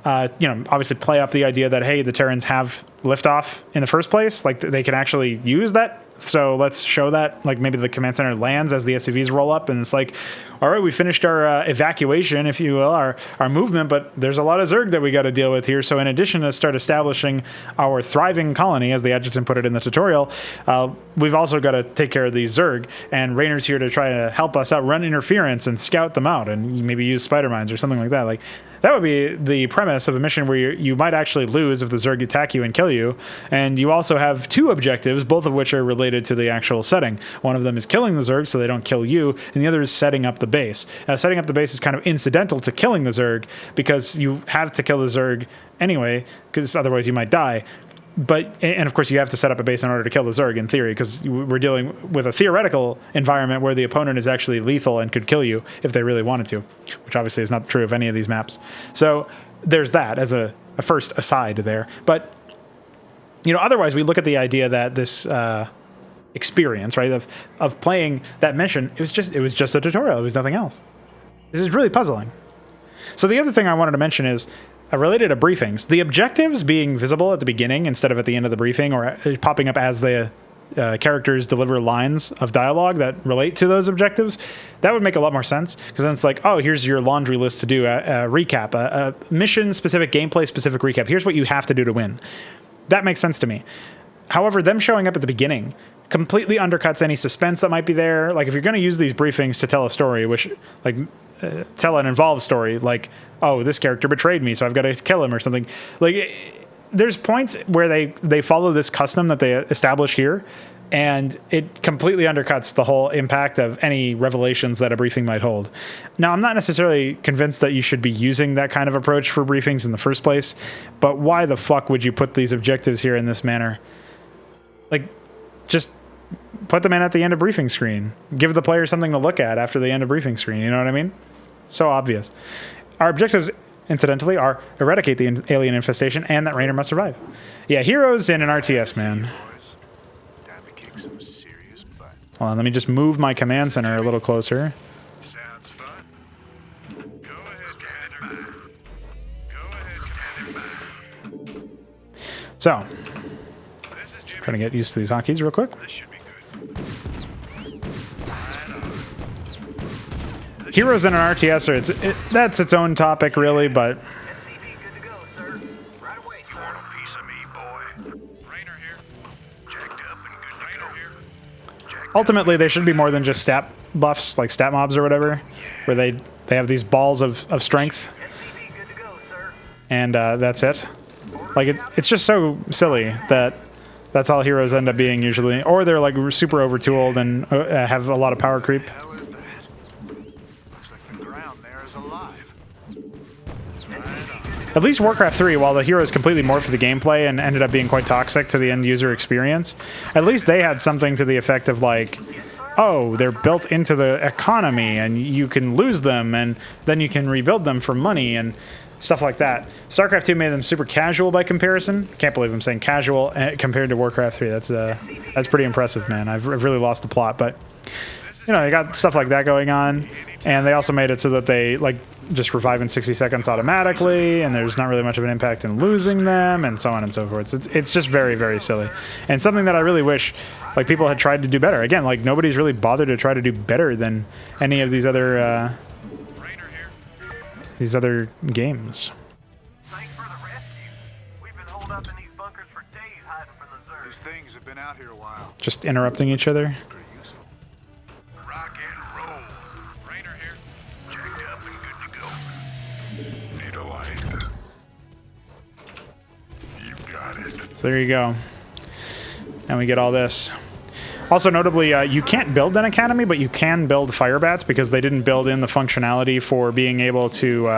Obviously play up the idea that, hey, the Terrans have liftoff in the first place. Like, they can actually use that. So let's show that. Like, maybe the command center lands as the SCVs roll up, and it's like, all right, we finished our evacuation, if you will, our movement, but there's a lot of Zerg that we got to deal with here. So in addition to start establishing our thriving colony, as the adjutant put it in the tutorial, we've also got to take care of these Zerg, and Raynor's here to try to help us out, run interference and scout them out, and maybe use spider mines or something like that. Like, that would be the premise of a mission where you might actually lose if the Zerg attack you and kill you. And you also have 2 objectives, both of which are related to the actual setting. One of them is killing the Zerg so they don't kill you, and the other is setting up the base. Now, setting up the base is kind of incidental to killing the Zerg, because you have to kill the Zerg anyway, because otherwise you might die. And of course, you have to set up a base in order to kill the Zerg, in theory, because we're dealing with a theoretical environment where the opponent is actually lethal and could kill you if they really wanted to, which obviously is not true of any of these maps. So there's that as a first aside there. But, otherwise, we look at the idea that this experience, right, of playing that mission, it was just a tutorial. It was nothing else. This is really puzzling. So the other thing I wanted to mention is, related to briefings, the objectives being visible at the beginning instead of at the end of the briefing, or popping up as the characters deliver lines of dialogue that relate to those objectives, that would make a lot more sense, because then it's like, oh, here's your laundry list to do, a recap, a mission-specific, gameplay-specific recap. Here's what you have to do to win. That makes sense to me. However, them showing up at the beginning completely undercuts any suspense that might be there. Like, if you're going to use these briefings to tell a story, which, like, tell an involved story, like, oh, this character betrayed me, so I've got to kill him or something. Like, there's points where they follow this custom that they establish here, and it completely undercuts the whole impact of any revelations that a briefing might hold. Now, I'm not necessarily convinced that you should be using that kind of approach for briefings in the first place, but why the fuck would you put these objectives here in this manner? Like, just put them in at the end of briefing screen. Give the player something to look at after the end of briefing screen, you know what I mean? So obvious. Our objectives incidentally, are eradicate the alien infestation and that Raynor must survive. Yeah, heroes in an RTS, man. Time to kick some serious butt. Hold on, let me just move my command center a little closer. Sounds fun. Go ahead, Commander. Go ahead, Commander. So, This is Jimmy. trying to get used to these hotkeys real quick. This should be good. Heroes in an RTS are that's its own topic, really, but Good to go, sir. Right away, You want a piece of me, boy? Raynor here. Jacked up and good to go. Here. ultimately they should be more than just stat buffs, like stat mobs or whatever, where they have these balls of strength, good to go, sir. and that's it. Like it's just so silly that that's all heroes end up being usually, or they're like super overtooled and have a lot of power creep. What the hell is that? Looks like the ground there is alive. At least Warcraft 3, while the heroes completely morphed the gameplay and ended up being quite toxic to the end user experience, at least they had something to the effect of like, oh, they're built into the economy and you can lose them and then you can rebuild them for money and stuff like that. StarCraft 2 made them super casual by comparison. Can't believe I'm saying casual compared to Warcraft 3. That's pretty impressive, man. I've really lost the plot, but you know, they got stuff like that going on, and they also made it so that they like just revive in 60 seconds automatically, and there's not really much of an impact in losing them, and so on and so forth. It's just very, very silly, and something that I really wish like people had tried to do better. Again, like nobody's really bothered to try to do better than any of these other games. Thanks for the rescue. We've been holed up in these bunkers for days hiding from the Zerg. These things have been out here a while. Just interrupting each other. Pretty useful. Rock and roll. Raynor here. Jacked up and good to go. Need a light. You got it. So there you go. And we get all this. Also, notably, you can't build an academy, but you can build firebats because they didn't build in the functionality for being able to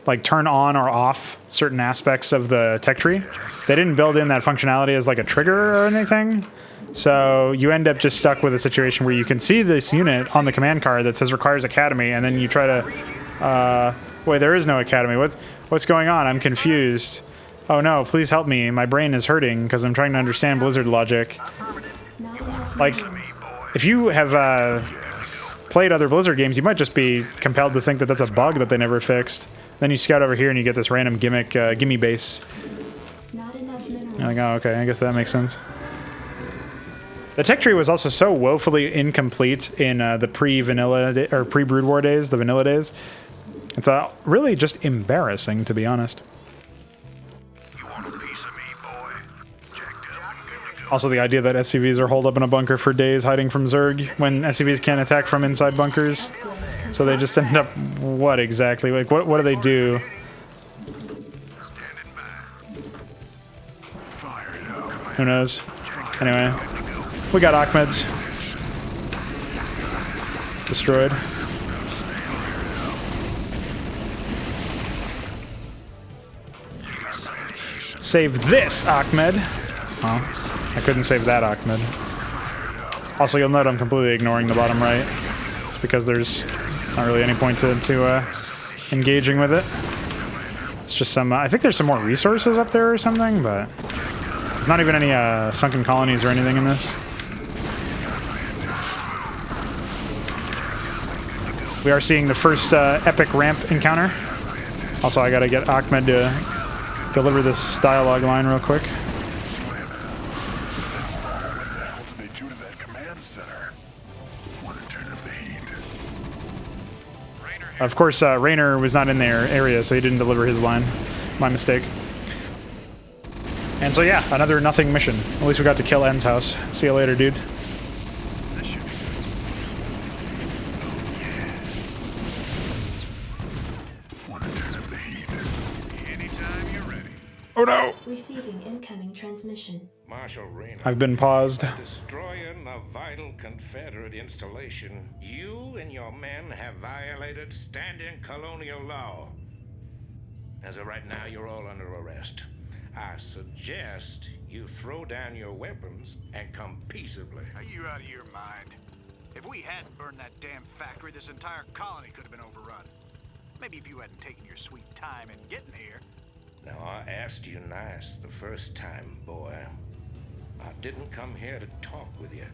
like turn on or off certain aspects of the tech tree. They didn't build in that functionality as like a trigger or anything. So you end up just stuck with a situation where you can see this unit on the command card that says requires academy, and then you try to wait, there is no academy. What's going on? I'm confused. Oh no, please help me. My brain is hurting because I'm trying to understand Blizzard logic. Not enough Like, missions. if you have played other Blizzard games, you might just be compelled to think that that's a bug that they never fixed. Then you scout over here and you get this random gimmick, gimme base. Not enough minerals. You're like, oh, okay, I guess that makes sense. The tech tree was also so woefully incomplete in the pre-vanilla or pre-Brood War days, the vanilla days. It's really just embarrassing, to be honest. You want a piece of me, boy? Jacked up and good to go. Also, the idea that SCVs are holed up in a bunker for days hiding from Zerg when SCVs can't attack from inside bunkers. So they just end up, what exactly? Like, what do they do? Standing by. Fire it up. Who knows? Anyway, we got Ahmed's destroyed. Save this, Ahmed. Oh, I couldn't save that, Ahmed. Also, you'll note I'm completely ignoring the bottom right. It's because there's not really any point to engaging with it. It's just some, I think there's some more resources up there or something, but there's not even any sunken colonies or anything in this. We are seeing the first epic ramp encounter. Also, I gotta get Ahmed to deliver this dialogue line real quick. They do to that command center. Want to turn up the heat. Of course, Raynor was not in their area, so he didn't deliver his line. My mistake. And so yeah, another nothing mission. At least we got to kill En's house. See you later, dude. This should be good. Want to turn up the heat. Anytime you're ready. Oh no! Receiving incoming transmission. Marshal Raynor. I've been paused. Destroying a vital Confederate installation, you and your men have violated standing colonial law. As of right now, you're all under arrest. I suggest you throw down your weapons and come peaceably. Are you out of your mind? If we hadn't burned that damn factory, this entire colony could have been overrun. Maybe if you hadn't taken your sweet time in getting here. Now, I asked you nice the first time, boy. I didn't come here to talk with you.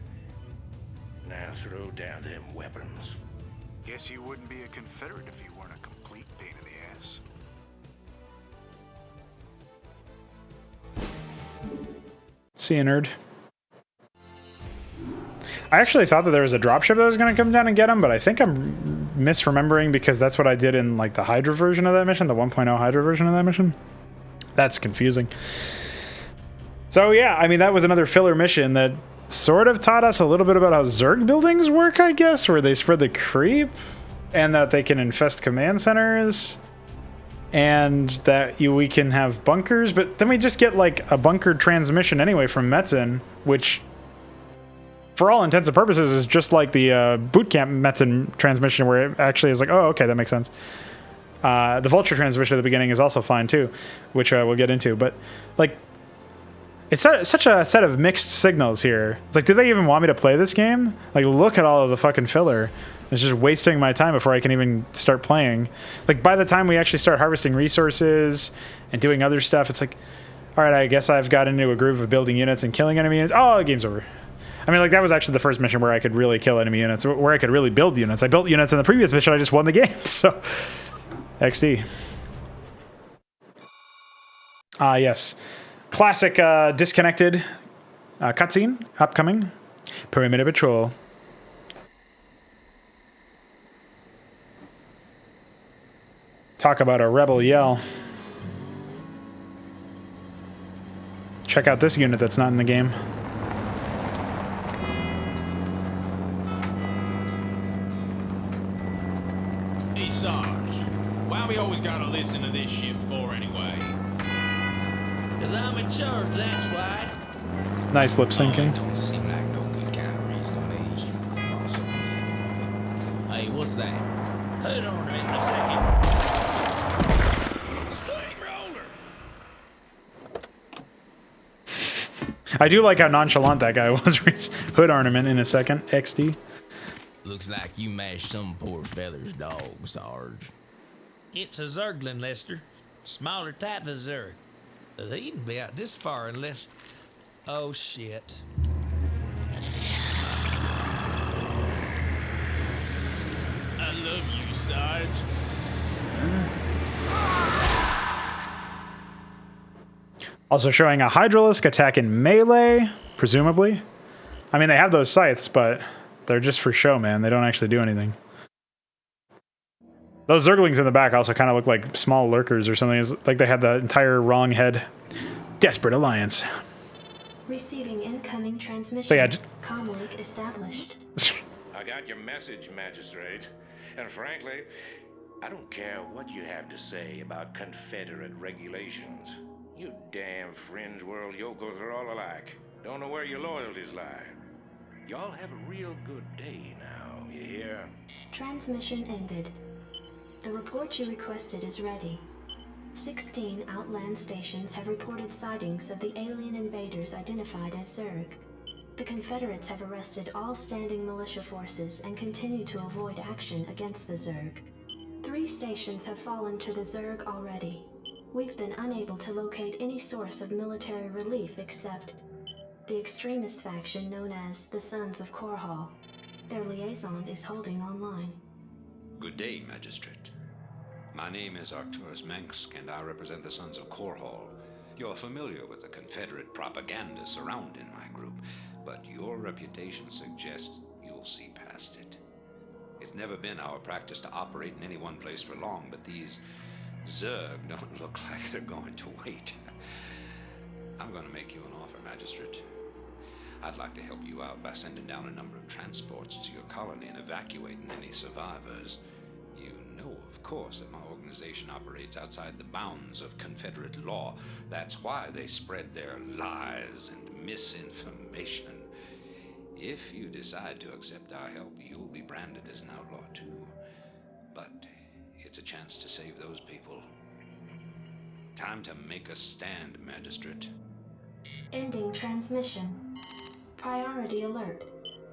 Now throw down them weapons. Guess you wouldn't be a Confederate if you weren't a complete pain in the ass. See you, nerd. I actually thought that there was a dropship that was going to come down and get him, but I think I'm misremembering because that's what I did in like the Hydra version of that mission, the 1.0 Hydra version of that mission. That's confusing. So yeah, I mean, that was another filler mission that sort of taught us a little bit about how Zerg buildings work, I guess, where they spread the creep and that they can infest command centers and that we can have bunkers, but then we just get like a bunkered transmission anyway from Metzen, which for all intents and purposes is just like the bootcamp Metzen transmission where it actually is like, oh, okay, that makes sense. The Vulture transmission at the beginning is also fine too, which we'll get into, but like, it's such a set of mixed signals here. It's like, did they even want me to play this game? Like, look at all of the fucking filler. It's just wasting my time before I can even start playing. Like, by the time we actually start harvesting resources and doing other stuff, it's like, all right, I guess I've got into a groove of building units and killing enemy units. Oh, the game's over. I mean, like, that was actually the first mission where I could really kill enemy units, where I could really build units. I built units in the previous mission, I just won the game, so... XD. Yes. Classic disconnected cutscene upcoming. Perimeter Patrol. Talk about a rebel yell. Check out this unit that's not in the game. Hey, Sarge. Why we always gotta listen to this shit for anyway? 'Cause I'm in charge, that's why. Nice lip syncing. Don't seem like no good kind of reason to me. Also, hey, what's that? Hold on a second. Steamroller! I do like how nonchalant that guy was. Hood ornament in a second. XD. Looks like you mashed some poor feller's dog, Sarge. It's a Zerglin, Lester. Smaller type of Zerg. But he can be out this far unless... Oh, shit. I love you, Sarge. Also showing a Hydralisk attack in melee, presumably. I mean, they have those scythes, but they're just for show, man. They don't actually do anything. Those Zerglings in the back also kind of look like small lurkers or something. It's like they had the entire wrong head. Desperate alliance. Receiving incoming transmission. So yeah, Comlink established. I got your message, Magistrate. And frankly, I don't care what you have to say about Confederate regulations. You damn fringe world yokels are all alike. Don't know where your loyalties lie. Y'all have a real good day now, you hear? Transmission ended. The report you requested is ready. 16 outland stations have reported sightings of the alien invaders identified as Zerg. The Confederates have arrested all standing militia forces and continue to avoid action against the Zerg. 3 stations have fallen to the Zerg already. We've been unable to locate any source of military relief except the extremist faction known as the Sons of Korhal. Their liaison is holding online. Good day, Magistrate. My name is Arcturus Mengsk, and I represent the Sons of Korhal. You're familiar with the Confederate propaganda surrounding my group, but your reputation suggests you'll see past it. It's never been our practice to operate in any one place for long, but these Zerg don't look like they're going to wait. I'm going to make you an offer, Magistrate. I'd like to help you out by sending down a number of transports to your colony and evacuating any survivors. You know, of course, that my organization operates outside the bounds of Confederate law. That's why they spread their lies and misinformation. If you decide to accept our help, you'll be branded as an outlaw too. But it's a chance to save those people. Time to make a stand, Magistrate. Ending transmission. Priority alert.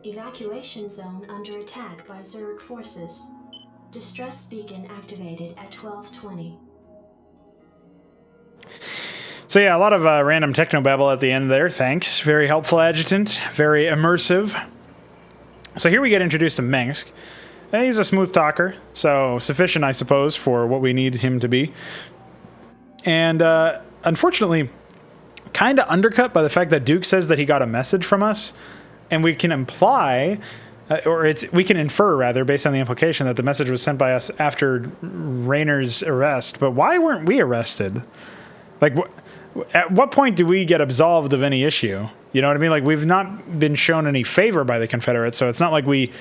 Evacuation zone under attack by Zerg forces. Distress beacon activated at 12:20. So yeah, a lot of random technobabble at the end there. Thanks. Very helpful, Adjutant. Very immersive. So here we get introduced to Mengsk. And he's a smooth talker, so sufficient, I suppose, for what we need him to be. And unfortunately, kind of undercut by the fact that Duke says that he got a message from us, and we can imply, we can infer rather, based on the implication that the message was sent by us after Raynor's arrest. But why weren't we arrested? Like, at what point do we get absolved of any issue? You know what I mean? Like, we've not been shown any favor by the Confederates, so it's not like we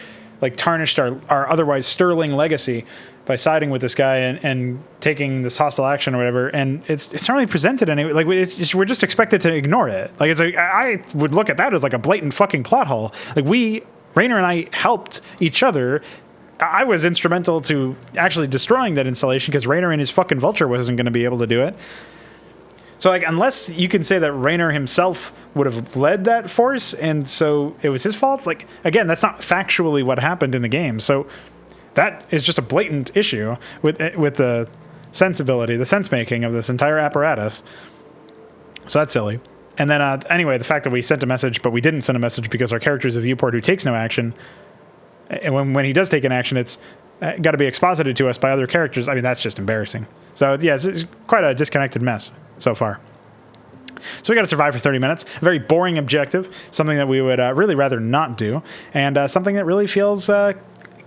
like tarnished our otherwise sterling legacy by siding with this guy and taking this hostile action or whatever. And it's not really presented anyway. Like, we're just expected to ignore it. Like, it's like, I would look at that as like a blatant fucking plot hole. Like, Raynor and I helped each other. I was instrumental to actually destroying that installation because Raynor and his fucking vulture wasn't going to be able to do it. So, like, unless you can say that Raynor himself would have led that force, and so it was his fault, like, again, that's not factually what happened in the game. So that is just a blatant issue with the sensibility, the sense-making of this entire apparatus. So that's silly. And then, anyway, the fact that we sent a message, but we didn't send a message because our character is a viewport who takes no action, and when he does take an action, it's got to be exposited to us by other characters. I mean, that's just embarrassing. So, yeah, it's quite a disconnected mess so far. So we got to survive for 30 minutes. A very boring objective, something that we would really rather not do, and something that really feels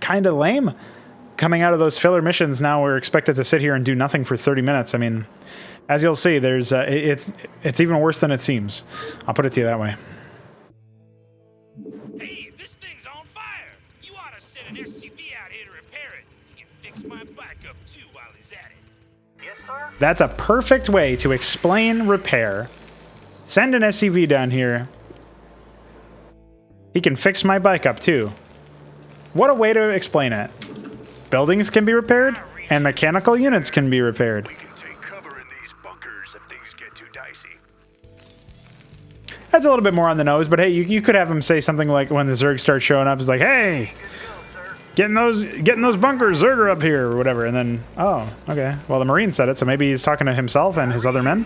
kind of lame. Coming out of those filler missions, now we're expected to sit here and do nothing for 30 minutes. I mean, as you'll see, there's it's even worse than it seems. I'll put it to you that way. Hey, this thing's on fire! You ought to send an SCV out here to repair it. He can fix my bike up too while he's at it. Yes, sir? That's a perfect way to explain repair. Send an SCV down here. He can fix my bike up too. What a way to explain it. Buildings can be repaired, and mechanical units can be repaired. We can take cover in these bunkers if things get too dicey. That's a little bit more on the nose, but hey, you could have him say something like when the Zerg start showing up, it's like, hey, getting those bunkers, Zerger up here, or whatever, and then, oh, okay. Well, the Marine said it, so maybe he's talking to himself and his other men.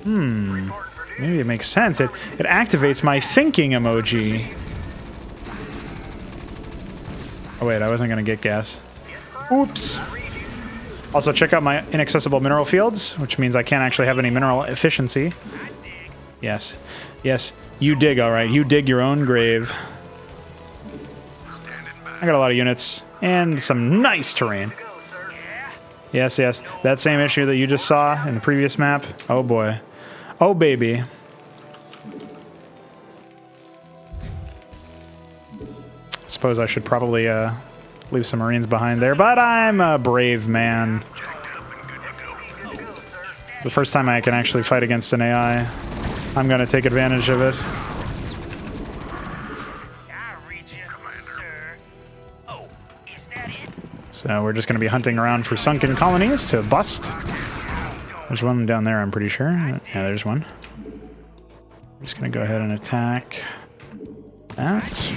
Maybe it makes sense. It activates my thinking emoji. Oh wait, I wasn't gonna get gas. Oops. Also, check out my inaccessible mineral fields, which means I can't actually have any mineral efficiency. Yes. Yes, you dig, all right. You dig your own grave. I got a lot of units and some nice terrain. Yes, yes, that same issue that you just saw in the previous map. Oh boy. Oh baby. Suppose I should probably leave some Marines behind there, but I'm a brave man. The first time I can actually fight against an AI, I'm going to take advantage of it. So we're just going to be hunting around for sunken colonies to bust. There's one down there, I'm pretty sure. Yeah, there's one. I'm just going to go ahead and attack that.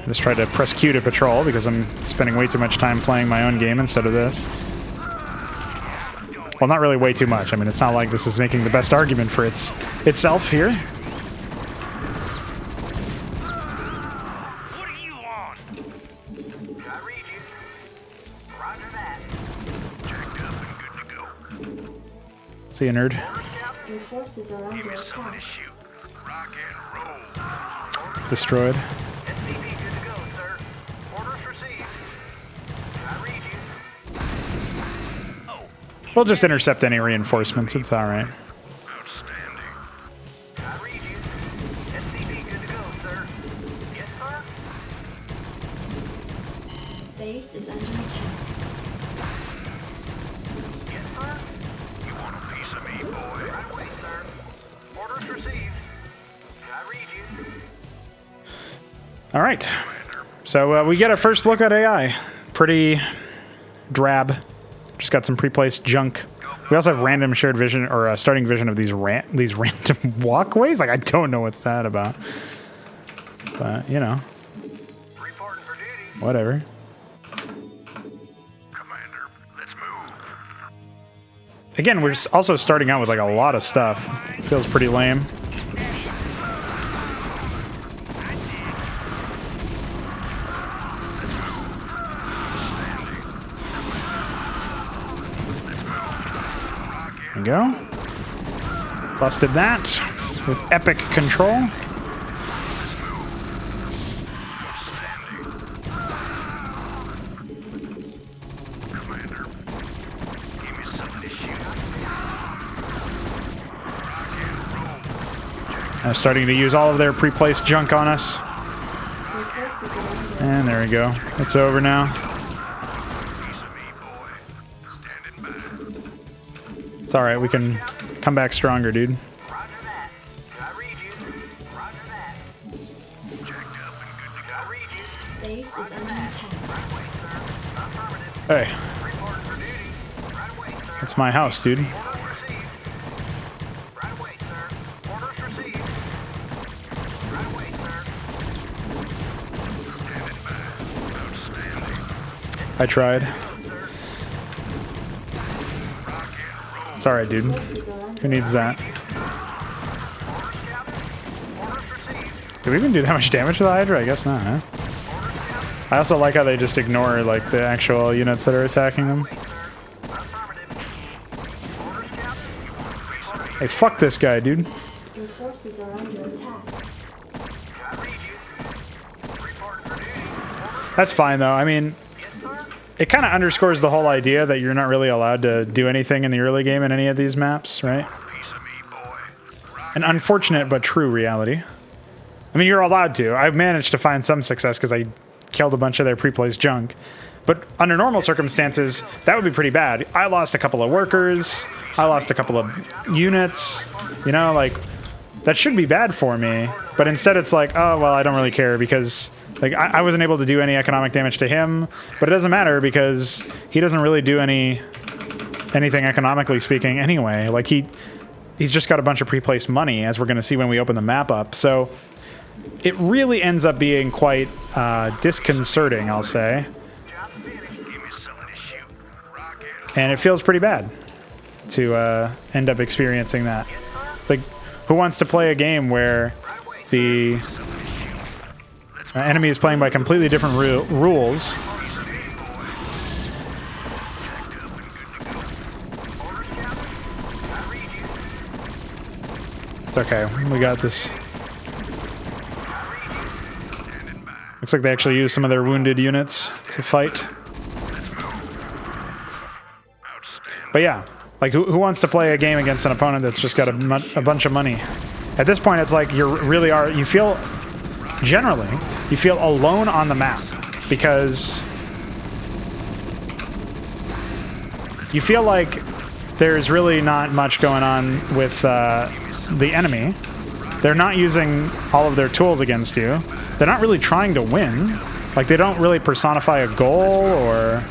I just tried to press Q to patrol because I'm spending way too much time playing my own game instead of this. Well, not really way too much. I mean, it's not like this is making the best argument for itself here. What do you want? I read you. Roger that. Jacked up and good to go. See you, nerd. Your forces are under Something to attack. shoot. Rock and roll. Destroyed. SCV good to go, sir. Orders received. I read you. Oh, We'll just intercept any reinforcements. It's all right. Outstanding. I read you. SCV good to go, sir. Yes, sir? Base is under attack. Yes, sir? You want a piece of me, boy? Right away, sir. Orders received. I read you. All right. So we get a first look at AI. Pretty drab. Just got some pre-placed junk We also have random shared vision or starting vision of these random walkways. Like, I don't know what's that about. But, you know. Reporting for duty. Whatever. Commander, let's move. Again, we're also starting out with like a lot of stuff. Feels pretty lame. There we go. Busted that with epic control. They're starting to use all of their pre-placed junk on us. And there we go. It's over now. It's alright, we can come back stronger, dude. Base is under attack. Hey. It's my house, dude. I tried. It's alright, dude. Who needs that? Do we even do that much damage to the Hydra? I guess not, huh? I also like how they just ignore, like, the actual units that are attacking them. Hey, fuck this guy, dude. Your forces are under attack. That's fine, though. I mean, it kind of underscores the whole idea that you're not really allowed to do anything in the early game in any of these maps, right? An unfortunate but true reality. I mean, you're allowed to. I've managed to find some success because I killed a bunch of their pre-placed junk. But under normal circumstances, that would be pretty bad. I lost a couple of workers. I lost a couple of units. You know, like, that should be bad for me. But instead it's like, oh, well, I don't really care because... Like, I wasn't able to do any economic damage to him, but it doesn't matter because he doesn't really do anything economically speaking anyway. Like, he's just got a bunch of pre-placed money, as we're going to see when we open the map up. So it really ends up being quite disconcerting, I'll say. And it feels pretty bad to end up experiencing that. It's like, who wants to play a game where the... enemy is playing by completely different rules. It's okay. We got this. Looks like they actually used some of their wounded units to fight. But yeah, like who wants to play a game against an opponent that's just got a bunch of money? At this point, it's like you feel... Generally, you feel alone on the map because you feel like there's really not much going on with the enemy. They're not using all of their tools against you. They're not really trying to win. Like, they don't really personify a goal or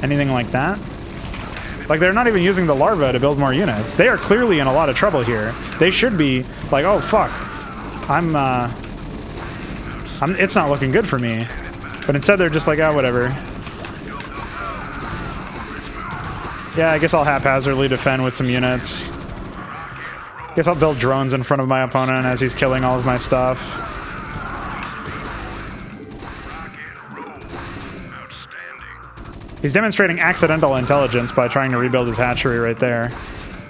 anything like that. Like, they're not even using the larva to build more units. They are clearly in a lot of trouble here. They should be like, oh, fuck. It's not looking good for me. But instead they're just like, oh, whatever. Yeah, I guess I'll haphazardly defend with some units. Guess I'll build drones in front of my opponent as he's killing all of my stuff. He's demonstrating accidental intelligence by trying to rebuild his hatchery right there.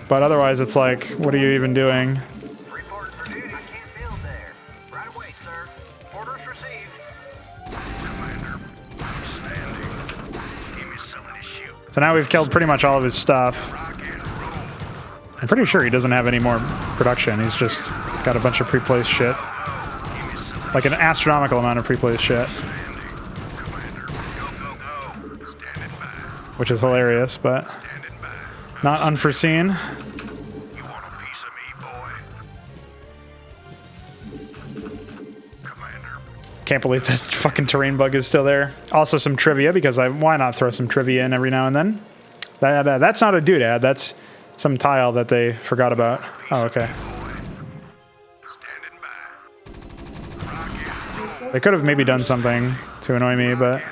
But otherwise it's like, what are you even doing? So now we've killed pretty much all of his stuff. I'm pretty sure he doesn't have any more production. He's just got a bunch of pre-placed shit. Like an astronomical amount of pre-placed shit. Which is hilarious, but not unforeseen. Can't believe that fucking terrain bug is still there. Also some trivia, because why not throw some trivia in every now and then? That's not a doodad. That's some tile that they forgot about. Oh, okay. They could have maybe done something to annoy me, but...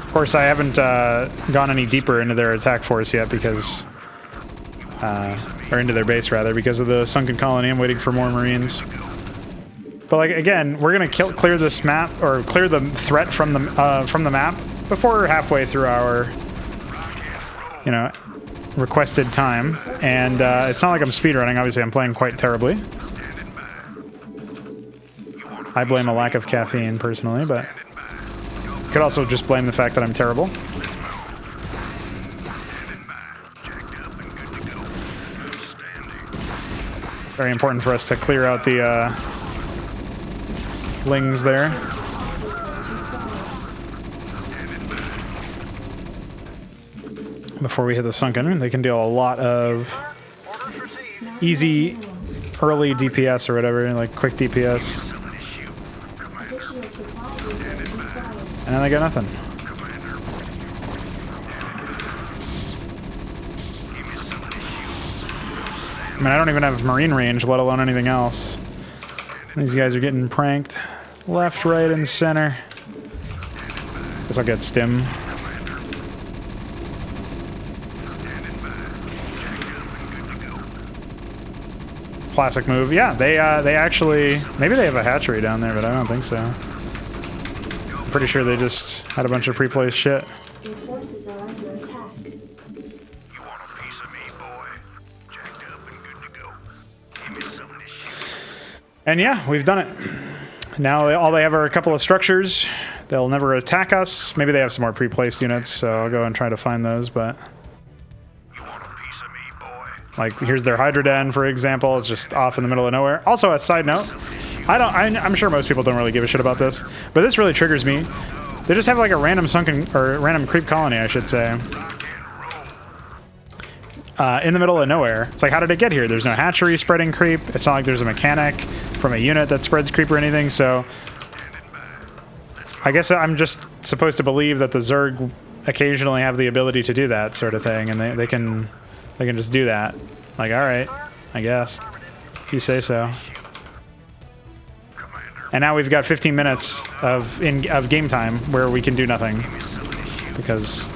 Of course, I haven't gone any deeper into their attack force yet because... or into their base, rather, because of the sunken colony. I'm waiting for more Marines. But, like, again, we're going to clear this map, or clear the threat from the map before we're halfway through our, you know, requested time. And it's not like I'm speedrunning. Obviously, I'm playing quite terribly. I blame a lack of caffeine, personally, but... could also just blame the fact that I'm terrible. Very important for us to clear out the lings there. Before we hit the sunken, they can deal a lot of easy early DPS or whatever, like quick DPS. And then they got nothing. I mean, I don't even have marine range, let alone anything else. These guys are getting pranked left, right, and center. Guess I'll get stim. Classic move. Yeah, they actually... maybe they have a hatchery down there, but I don't think so. I'm pretty sure they just had a bunch of pre-placed shit. Your forces are under attack. You want a piece of me, boy? Jacked up and good to go. Give me some of this shit. And yeah, we've done it. Now all they have are a couple of structures. They'll never attack us. Maybe they have some more pre-placed units, so I'll go and try to find those, but... You want a piece of me, boy? like, here's their Hydra Den, for example. It's just off in the middle of nowhere. Also, a side note, I'm sure most people don't really give a shit about this, but this really triggers me. They just have like a random sunken, or random creep colony, I should say. In the middle of nowhere. It's like, how did it get here? There's no hatchery spreading creep. It's not like there's a mechanic from a unit that spreads creep or anything, so... I guess I'm just supposed to believe that the Zerg occasionally have the ability to do that sort of thing, and they can just do that. Like, alright, I guess. If you say so. And now we've got 15 minutes of game time where we can do nothing. Because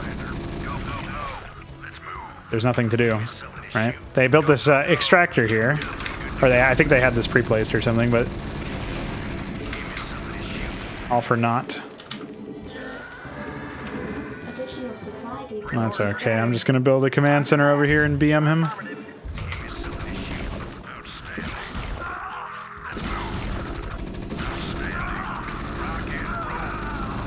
there's nothing to do, right? They built this extractor here. Or I think they had this pre-placed or something, but... all for naught. That's okay. I'm just gonna build a command center over here and BM him.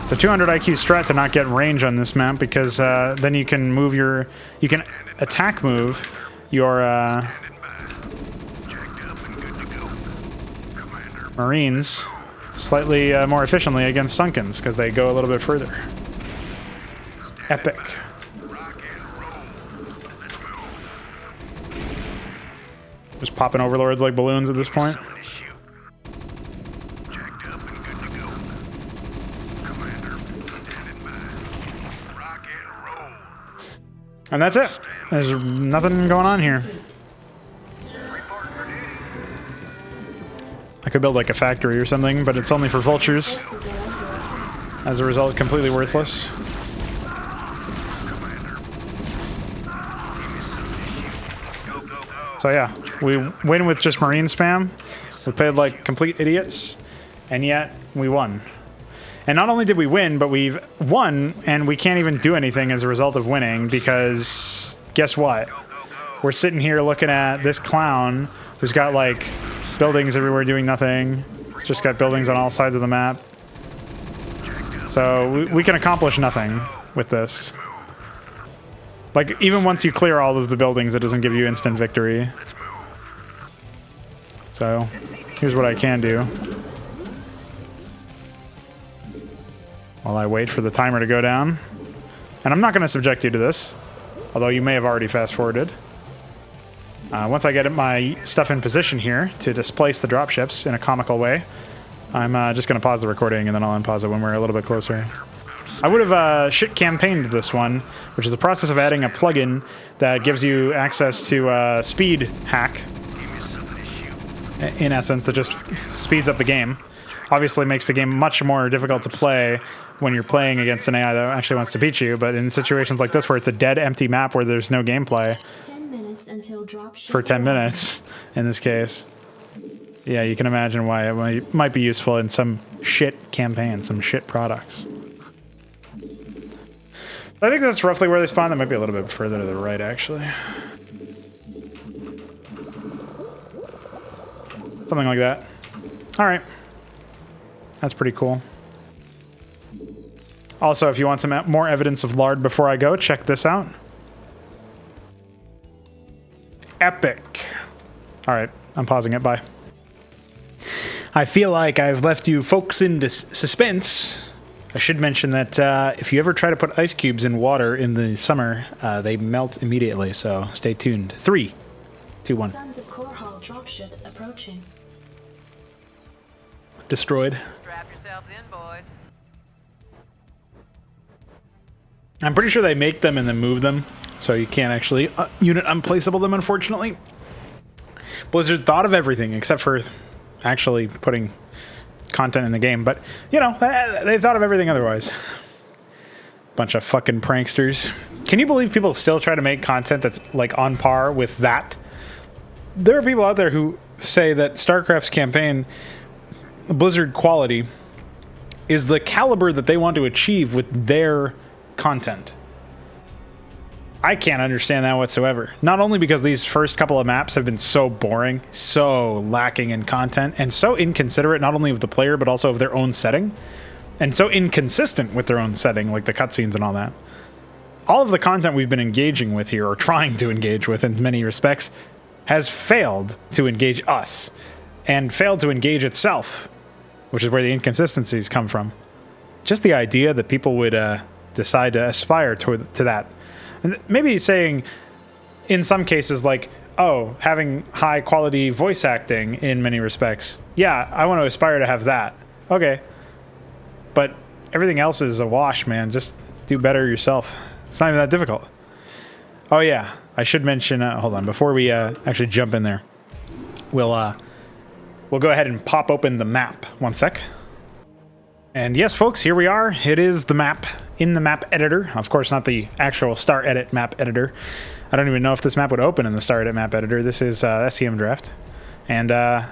It's a 200 IQ strat to not get range on this map because then you can move you can attack move your Marines slightly more efficiently against Sunkens because they go a little bit further. Epic. Just popping overlords like balloons at this point. And that's it. There's nothing going on here. I could build like a factory or something, but it's only for vultures. As a result, completely worthless. So yeah, we win with just marine spam. We played like complete idiots, and yet we won. And not only did we win, but we've won, and we can't even do anything as a result of winning because guess what? We're sitting here looking at this clown who's got like buildings everywhere doing nothing. It's just got buildings on all sides of the map. So we can accomplish nothing with this. Like, even once you clear all of the buildings, it doesn't give you instant victory. So, here's what I can do. While I wait for the timer to go down. And I'm not going to subject you to this, although you may have already fast-forwarded. Once I get my stuff in position here to displace the dropships in a comical way, I'm just going to pause the recording and then I'll unpause it when we're a little bit closer. I would have shit campaigned this one, which is the process of adding a plugin that gives you access to speed hack. In essence, that just speeds up the game. Obviously makes the game much more difficult to play when you're playing against an AI that actually wants to beat you, but in situations like this where it's a dead, empty map where there's no gameplay, 10 minutes until dropship for 10 minutes in this case, yeah, you can imagine why it might be useful in some shit campaign, some shit products. I think that's roughly where they spawn. That might be a little bit further to the right, actually. Something like that. All right. That's pretty cool. Also, if you want some more evidence of lard before I go, check this out. Epic. All right. I'm pausing it. Bye. I feel like I've left you folks in suspense. I should mention that if you ever try to put ice cubes in water in the summer, they melt immediately, so stay tuned. 3, 2, 1. Sons of Korhal dropships approaching. Destroyed. Strap yourselves in, boys. I'm pretty sure they make them and then move them, so you can't actually unit unplaceable them, unfortunately. Blizzard thought of everything except for actually putting content in the game, but you know, they thought of everything otherwise. Bunch of fucking pranksters. Can you believe people still try to make content that's like on par with that? There are people out there who say that StarCraft's campaign, Blizzard quality, is the caliber that they want to achieve with their content. I can't understand that whatsoever. Not only because these first couple of maps have been so boring, so lacking in content, and so inconsiderate not only of the player, but also of their own setting, and so inconsistent with their own setting, like the cutscenes and all that. All of the content we've been engaging with here, or trying to engage with in many respects, has failed to engage us, and failed to engage itself, which is where the inconsistencies come from. Just the idea that people would decide to aspire to that. And maybe saying, in some cases, like, oh, having high quality voice acting in many respects. Yeah, I want to aspire to have that. Okay. But everything else is a wash, man. Just do better yourself. It's not even that difficult. Oh, yeah. I should mention, hold on, before we actually jump in there, we'll go ahead and pop open the map. One sec. And yes, folks, here we are. It is the map in the map editor. Of course, not the actual Star Edit map editor. I don't even know if this map would open in the Star Edit map editor. This is SEM Draft. And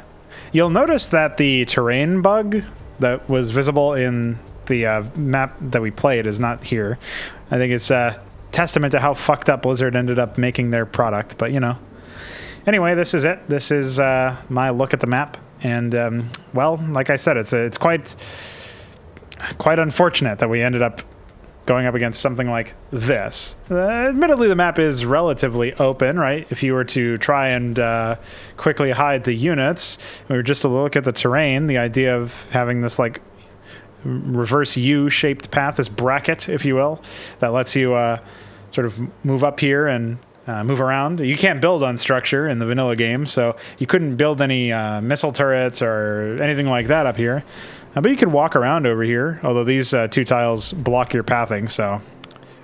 you'll notice that the terrain bug that was visible in the map that we played is not here. I think it's a testament to how fucked up Blizzard ended up making their product, but you know. Anyway, this is it. This is my look at the map. And, well, like I said, it's quite unfortunate that we ended up going up against something like this. Admittedly, the map is relatively open, right? If you were to try and quickly hide the units, we were just to look at the terrain, the idea of having this like reverse U-shaped path, this bracket, if you will, that lets you sort of move up here and move around. You can't build on structure in the vanilla game, so you couldn't build any missile turrets or anything like that up here. But you could walk around over here, although these two tiles block your pathing, so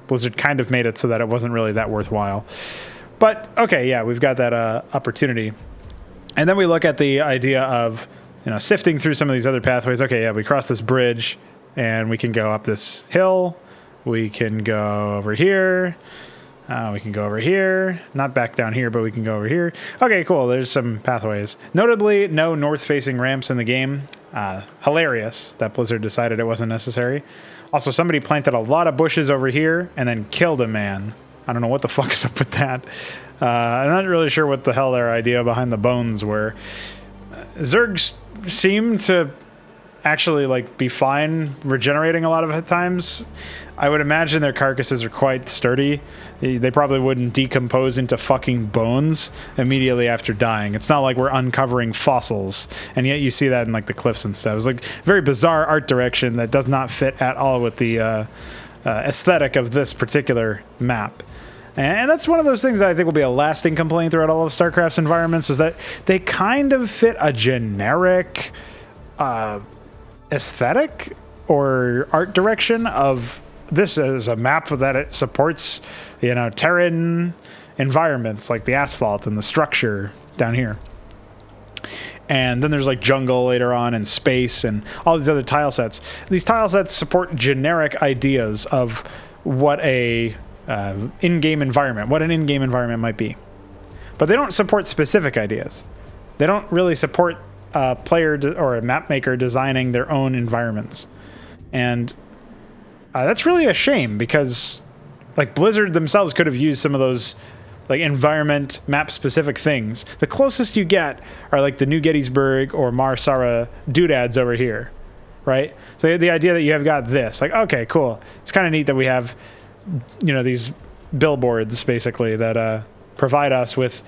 Blizzard kind of made it so that it wasn't really that worthwhile. But, okay, yeah, we've got that opportunity. And then we look at the idea of, you know, sifting through some of these other pathways. Okay, yeah, we cross this bridge, and we can go up this hill. We can go over here. We can go over here. Not back down here, but we can go over here. Okay, cool. There's some pathways. Notably, no north-facing ramps in the game. Hilarious that Blizzard decided it wasn't necessary. Also, somebody planted a lot of bushes over here and then killed a man. I don't know what the fuck's up with that. I'm not really sure what the hell their idea behind the bones were. Zergs seem to actually like be fine regenerating a lot of times. I would imagine their carcasses are quite sturdy. They probably wouldn't decompose into fucking bones immediately after dying. It's not like we're uncovering fossils, and yet you see that in like the cliffs and stuff. It's like very bizarre art direction that does not fit at all with the aesthetic of this particular map. And that's one of those things that I think will be a lasting complaint throughout all of StarCraft's environments, is that they kind of fit a generic aesthetic or art direction of this as a map that it supports, Terran environments like the asphalt and the structure down here. And then there's like jungle later on and space and all these other tile sets. These tile sets support generic ideas of what a in-game environment, what an in-game environment might be. But they don't support specific ideas. They don't really support a player or a map maker designing their own environments. And that's really a shame, because like Blizzard themselves could have used some of those like environment map specific things. The closest you get are like the New Gettysburg or Mar Sara doodads over here, right? So the idea that you have got this, like, okay, cool. It's kind of neat that we have, these billboards basically that provide us with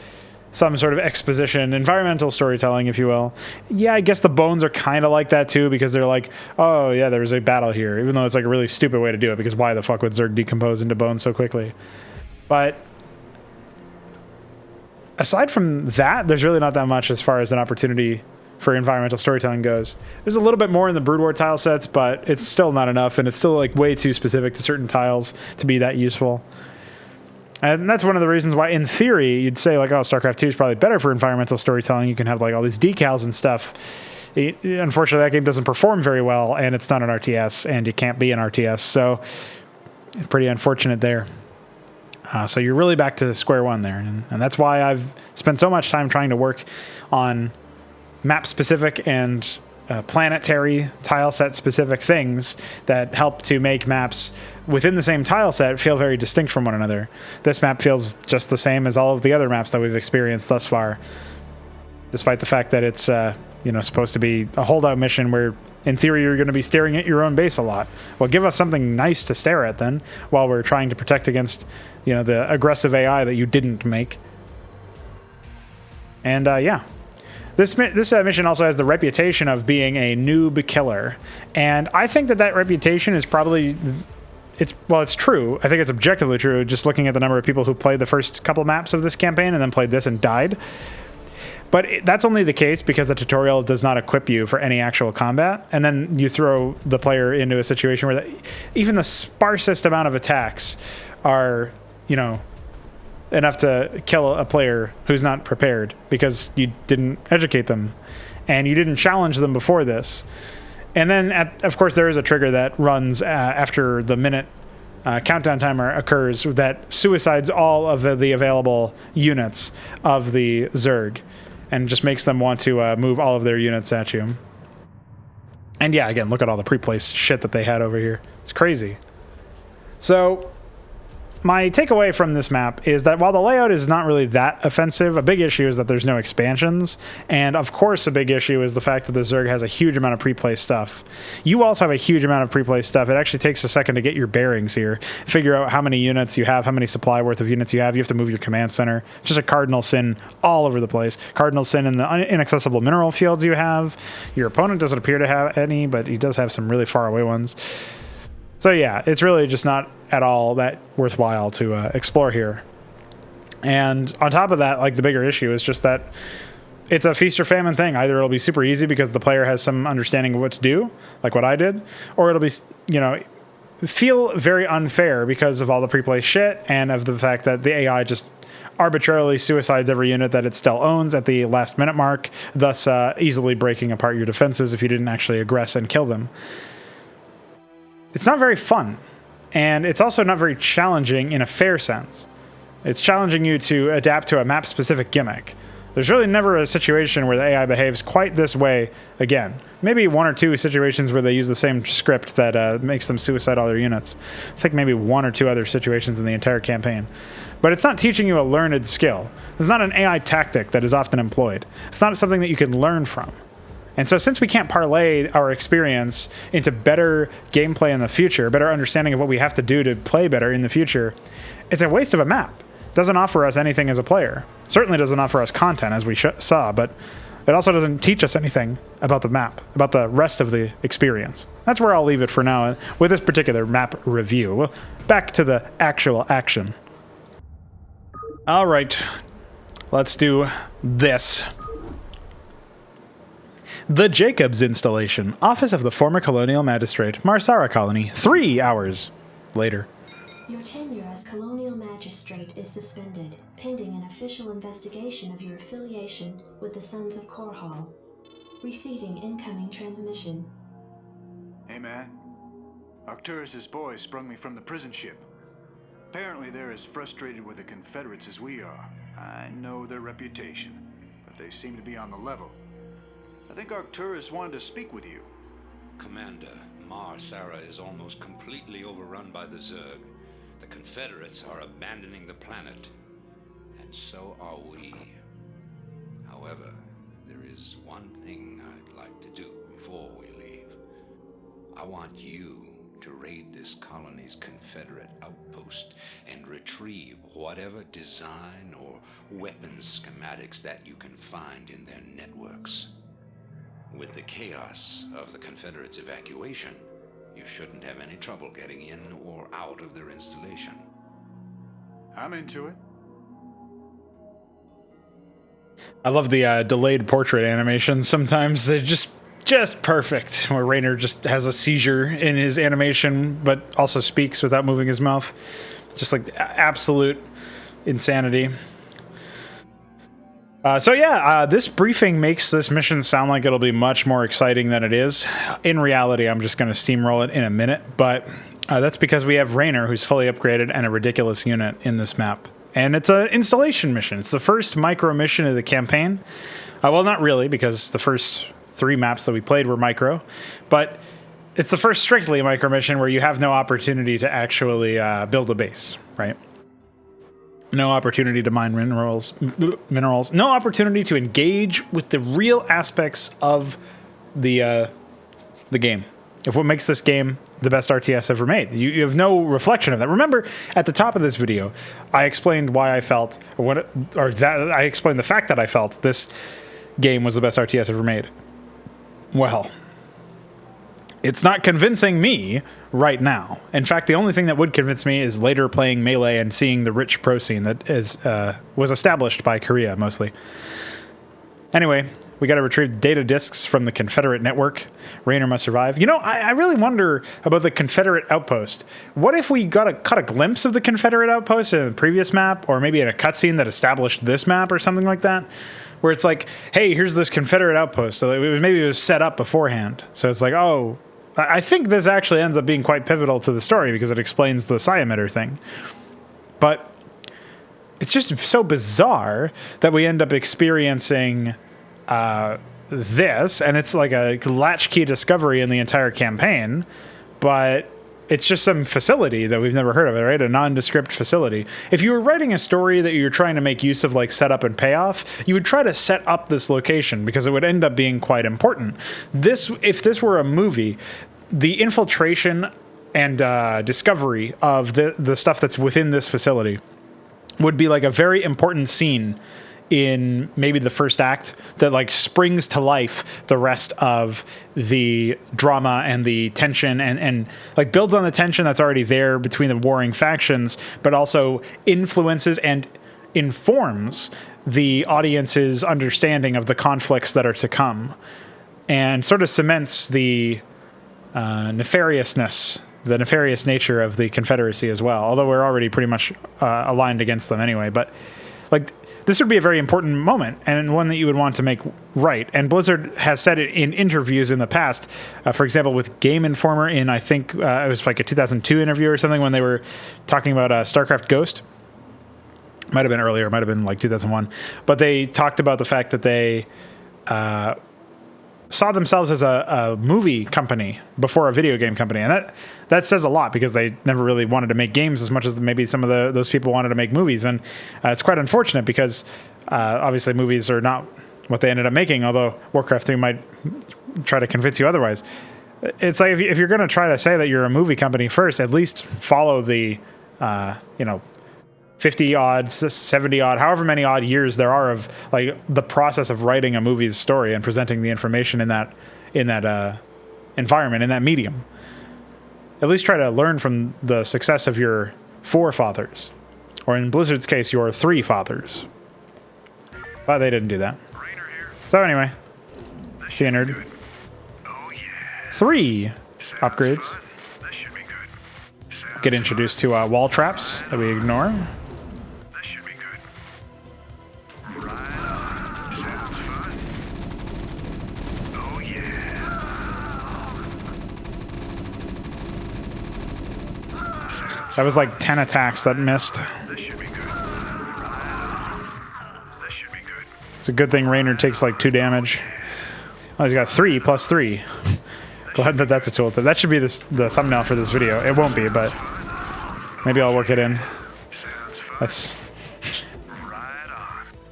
some sort of exposition, environmental storytelling, if you will. Yeah, I guess the bones are kind of like that too, because they're like, oh yeah, there was a battle here, even though it's like a really stupid way to do it, because why the fuck would Zerg decompose into bones so quickly? But aside from that, there's really not that much as far as an opportunity for environmental storytelling goes. There's a little bit more in the Brood War tile sets, but it's still not enough, and it's still like way too specific to certain tiles to be that useful. And that's one of the reasons why, in theory, you'd say like, oh, StarCraft 2 is probably better for environmental storytelling. You can have like all these decals and stuff. Unfortunately, that game doesn't perform very well, and it's not an RTS, and you can't be an RTS, so pretty unfortunate there. So you're really back to square one there, and that's why I've spent so much time trying to work on map-specific and planetary tile set-specific things that help to make maps within the same tile set feel very distinct from one another. This map feels just the same as all of the other maps that we've experienced thus far, despite the fact that it's supposed to be a holdout mission where, in theory, you're going to be staring at your own base a lot. Well, give us something nice to stare at then, while we're trying to protect against, the aggressive AI that you didn't make. And this mission also has the reputation of being a noob killer, and I think that reputation is probably it's true. I think it's objectively true, just looking at the number of people who played the first couple maps of this campaign and then played this and died. But that's only the case because the tutorial does not equip you for any actual combat, and then you throw the player into a situation where even the sparsest amount of attacks are, enough to kill a player who's not prepared because you didn't educate them and you didn't challenge them before this. And then, of course, there is a trigger that runs after the minute countdown timer occurs that suicides all of the available units of the Zerg and just makes them want to move all of their units at you. And yeah, again, look at all the pre-placed shit that they had over here. It's crazy. So my takeaway from this map is that while the layout is not really that offensive, a big issue is that there's no expansions. And of course, a big issue is the fact that the Zerg has a huge amount of pre-placed stuff. You also have a huge amount of pre-placed stuff. It actually takes a second to get your bearings here. Figure out how many units you have, how many supply worth of units you have. You have to move your command center. Just a cardinal sin all over the place. Cardinal sin in the inaccessible mineral fields you have. Your opponent doesn't appear to have any, but he does have some really far away ones. So yeah, it's really just not at all that worthwhile to explore here. And on top of that, like, the bigger issue is just that it's a feast or famine thing. Either it'll be super easy because the player has some understanding of what to do, like what I did, or it'll be, feel very unfair because of all the pre-placed shit and of the fact that the AI just arbitrarily suicides every unit that it still owns at the last minute mark, thus easily breaking apart your defenses if you didn't actually aggress and kill them. It's not very fun, and it's also not very challenging in a fair sense. It's challenging you to adapt to a map-specific gimmick. There's really never a situation where the AI behaves quite this way again. Maybe one or two situations where they use the same script that makes them suicide all their units. I think maybe one or two other situations in the entire campaign. But it's not teaching you a learned skill. It's not an AI tactic that is often employed. It's not something that you can learn from. And so since we can't parlay our experience into better gameplay in the future, better understanding of what we have to do to play better in the future, it's a waste of a map. It doesn't offer us anything as a player. It certainly doesn't offer us content, as we saw, but it also doesn't teach us anything about the map, about the rest of the experience. That's where I'll leave it for now with this particular map review. Well, back to the actual action. All right, let's do this. The Jacobs Installation, Office of the Former Colonial Magistrate, Marsara Colony, 3 hours later. Your tenure as Colonial Magistrate is suspended, pending an official investigation of your affiliation with the Sons of Korhal. Receiving incoming transmission. Hey man, Arcturus's boys sprung me from the prison ship. Apparently they're as frustrated with the Confederates as we are. I know their reputation, but they seem to be on the level. I think Arcturus wanted to speak with you. Commander, Mar Sara is almost completely overrun by the Zerg. The Confederates are abandoning the planet, and so are we. However, there is one thing I'd like to do before we leave. I want you to raid this colony's Confederate outpost and retrieve whatever design or weapons schematics that you can find in their networks. With the chaos of the Confederates' evacuation, you shouldn't have any trouble getting in or out of their installation. I'm into it. I love the delayed portrait animations. Sometimes they're just perfect, where Raynor just has a seizure in his animation, but also speaks without moving his mouth. Just like absolute insanity. This briefing makes this mission sound like it'll be much more exciting than it is. In reality, I'm just going to steamroll it in a minute, but that's because we have Raynor, who's fully upgraded, and a ridiculous unit in this map. And it's an installation mission. It's the first micro mission of the campaign. Well, not really, because the first 3 maps that we played were micro, but it's the first strictly micro mission where you have no opportunity to actually build a base, right? No opportunity to mine minerals, no opportunity to engage with the real aspects of the game. Of what makes this game the best RTS ever made. You have no reflection of that. Remember, at the top of this video, I explained why I felt, I explained the fact that I felt this game was the best RTS ever made. Well, it's not convincing me right now. In fact, the only thing that would convince me is later playing Melee and seeing the rich pro scene that was established by Korea, mostly. Anyway, we got to retrieve data disks from the Confederate network. Raynor must survive. You know, I really wonder about the Confederate outpost. What if we caught a glimpse of the Confederate outpost in the previous map, or maybe in a cutscene that established this map or something like that? Where it's like, hey, here's this Confederate outpost. So maybe it was set up beforehand. So it's like, oh, I think this actually ends up being quite pivotal to the story because it explains the psi-emitter thing. But it's just so bizarre that we end up experiencing this, and it's like a latchkey discovery in the entire campaign, but it's just some facility that we've never heard of, right? A nondescript facility. If you were writing a story that you're trying to make use of like setup and payoff, you would try to set up this location because it would end up being quite important. If this were a movie, the infiltration and discovery of the stuff that's within this facility would be like a very important scene in maybe the first act that like springs to life the rest of the drama and the tension and like builds on the tension that's already there between the warring factions, but also influences and informs the audience's understanding of the conflicts that are to come and sort of cements the nefarious nature of the Confederacy as well, although we're already pretty much aligned against them anyway. But like, this would be a very important moment and one that you would want to make right. And Blizzard has said it in interviews in the past. For example, with Game Informer in, I think it was like a 2002 interview or something when they were talking about Starcraft Ghost. Might have been earlier, might have been like 2001. But they talked about the fact that they saw themselves as a movie company before a video game company. And that says a lot because they never really wanted to make games as much as maybe some of those people wanted to make movies. And it's quite unfortunate because obviously movies are not what they ended up making, although Warcraft 3 might try to convince you otherwise. It's like if you're going to try to say that you're a movie company first, at least follow the 50 odd, 70 odd, however many odd years there are of like the process of writing a movie's story and presenting the information in that environment, in that medium. At least try to learn from the success of your forefathers, or in Blizzard's case, your three fathers. But they didn't do that. So anyway, see you, nerd. 3 upgrades. Get introduced to wall traps that we ignore. That was like 10 attacks that missed. It's a good thing Raynor takes like 2 damage. Oh, he's got 3 plus 3. Glad that that's a tooltip. That should be the thumbnail for this video. It won't be, but maybe I'll work it in. That's...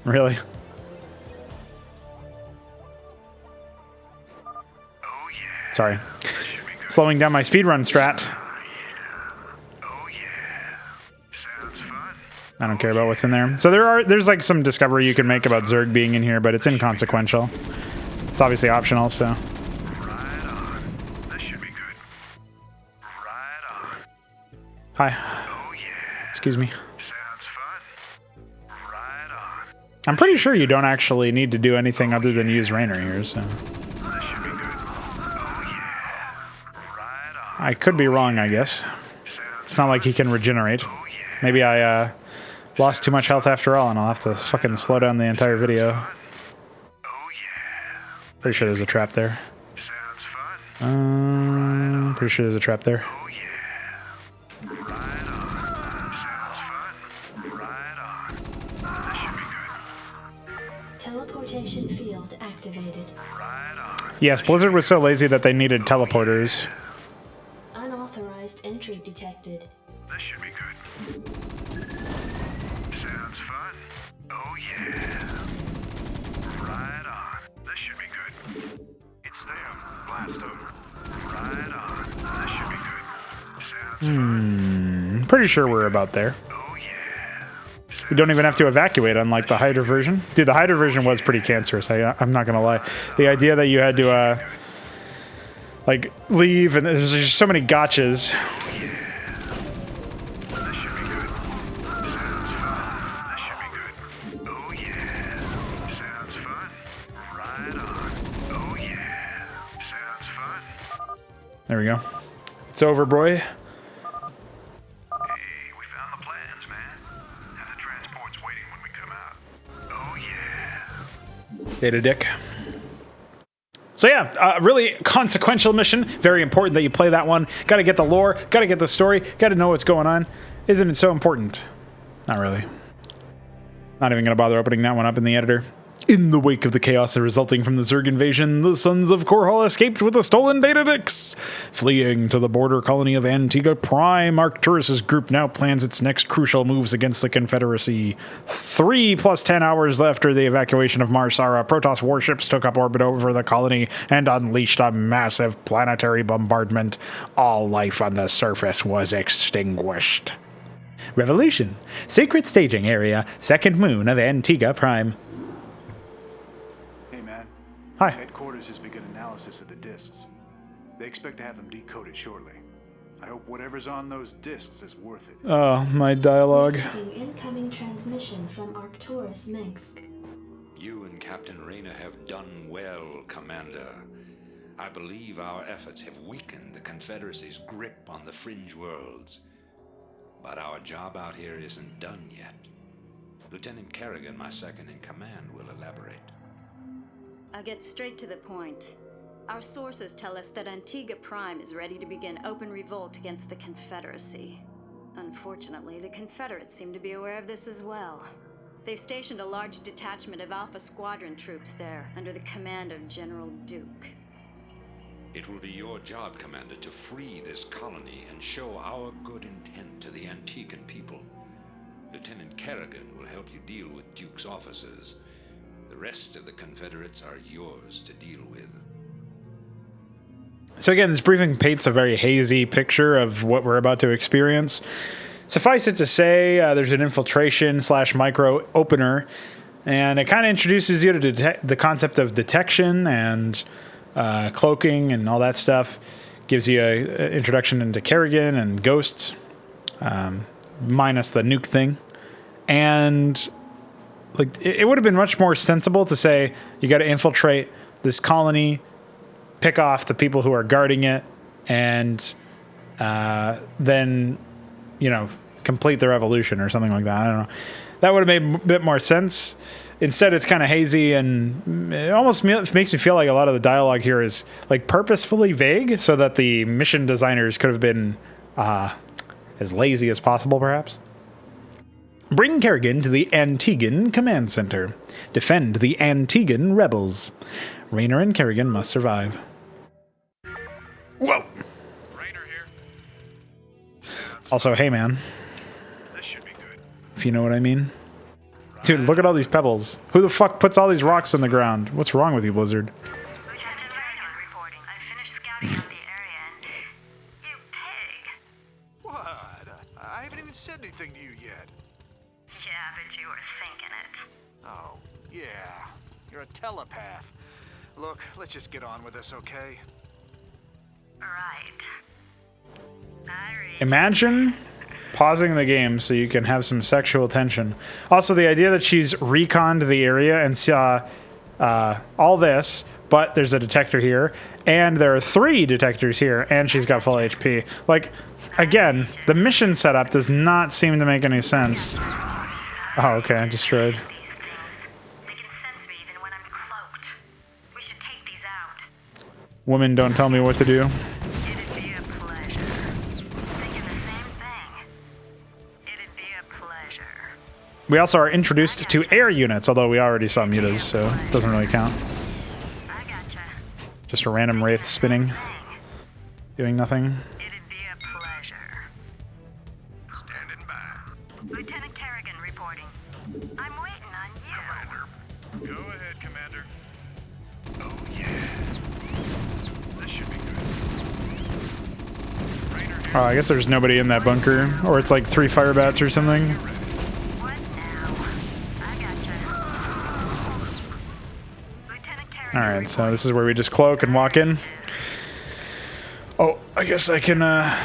Really? Sorry. Slowing down my speedrun strat. I don't care about what's in there. So there's like some discovery you can make about Zerg being in here, but it's inconsequential. It's obviously optional, so. Hi. Excuse me. I'm pretty sure you don't actually need to do anything other than use Raynor here, so. I could be wrong, I guess. It's not like he can regenerate. Maybe I lost too much health after all, and I'll have to fucking slow down the entire video. Pretty sure there's a trap there. Pretty sure there's a trap there. Teleportation field activated. Yes, Blizzard was so lazy that they needed teleporters. Unauthorized entry detected. This should be good. Sounds fun. Oh yeah. Right on. This should be good. It's them. Blast them. Right on. This should be good. Sounds fun. Pretty sure we're about there. Oh yeah. We don't even have to evacuate, unlike the Hydra version. Dude, the Hydra version was pretty cancerous. I'm not gonna lie. The idea that you had to like leave, and there's just so many gotchas. There we go. It's over, boy. Hey, we found the plans, man. And the transport's waiting when we come out. Oh yeah. Data dick. So yeah, really consequential mission. Very important that you play that one. Got to get the lore. Got to get the story. Got to know what's going on. Isn't it so important? Not really. Not even gonna bother opening that one up in the editor. In the wake of the chaos resulting from the Zerg invasion, the Sons of Korhal escaped with the stolen data discs. Fleeing to the border colony of Antigua Prime, Arcturus' group now plans its next crucial moves against the Confederacy. 3 + 10 hours after the evacuation of Marsara, Protoss warships took up orbit over the colony and unleashed a massive planetary bombardment. All life on the surface was extinguished. Revolution. Secret staging area, second moon of Antigua Prime. Hi. Headquarters has begun analysis of the discs. They expect to have them decoded shortly. I hope whatever's on those discs is worth it. Oh, my dialogue. Receiving incoming transmission from Arcturus Minsk. You and Captain Raynor have done well, Commander. I believe our efforts have weakened the Confederacy's grip on the fringe worlds. But our job out here isn't done yet. Lieutenant Kerrigan, my second in command, will elaborate. I'll get straight to the point. Our sources tell us that Antigua Prime is ready to begin open revolt against the Confederacy. Unfortunately, the Confederates seem to be aware of this as well. They've stationed a large detachment of Alpha Squadron troops there, under the command of General Duke. It will be your job, Commander, to free this colony and show our good intent to the Antiguan people. Lieutenant Kerrigan will help you deal with Duke's officers. The rest of the Confederates are yours to deal with. So again, this briefing paints a very hazy picture of what we're about to experience. Suffice it to say, there's an infiltration / micro opener, and it kind of introduces you to the concept of detection and cloaking and all that stuff. Gives you an introduction into Kerrigan and ghosts, minus the nuke thing. And like, it would have been much more sensible to say you got to infiltrate this colony, pick off the people who are guarding it, and then, you know, complete the revolution or something like that. I don't know. That would have made a bit more sense. Instead, it's kind of hazy, and it almost makes me feel like a lot of the dialogue here is like purposefully vague so that the mission designers could have been as lazy as possible, perhaps. Bring Kerrigan to the Antiguan Command Center. Defend the Antiguan rebels. Raynor and Kerrigan must survive. Whoa! Raynor here. Also, hey man, This should be good. if you know what I mean. Dude, look at all these pebbles. Who the fuck puts all these rocks in the ground? What's wrong with you, Blizzard? Lieutenant Kerrigan reporting. I finished scouting out the area and... You pig! What? I haven't even said anything to you yet. Yeah, but you were thinking it. Oh, yeah. You're a telepath. Look, let's just get on with this, okay? Right. I read... Imagine pausing the game so you can have some sexual tension. Also, the idea that she's reconned the area and saw all this, but there's a detector here, and there are 3 detectors here, and she's got full HP. Like, again, the mission setup does not seem to make any sense. Oh, okay, destroyed. They can sense me even when I'm cloaked. We should take these out. Women don't tell me what to do. It'd be a pleasure. Thinking the same thing. It'd be a pleasure. We also are introduced to air units, although we already saw mutas, so it doesn't really count. I gotcha. Just a random wraith spinning, doing nothing. It'd be a pleasure. Standing by. Lieutenant Kerrigan reporting. I'm waiting on you. Go ahead, Commander. Oh, yeah. This should be good. Raynor here. Oh, I guess there's nobody in that bunker, or it's like 3 fire bats or something. What now? I gotcha. Lieutenant Kerrigan. All right, so this is where we just cloak and walk in. Oh, I guess I can I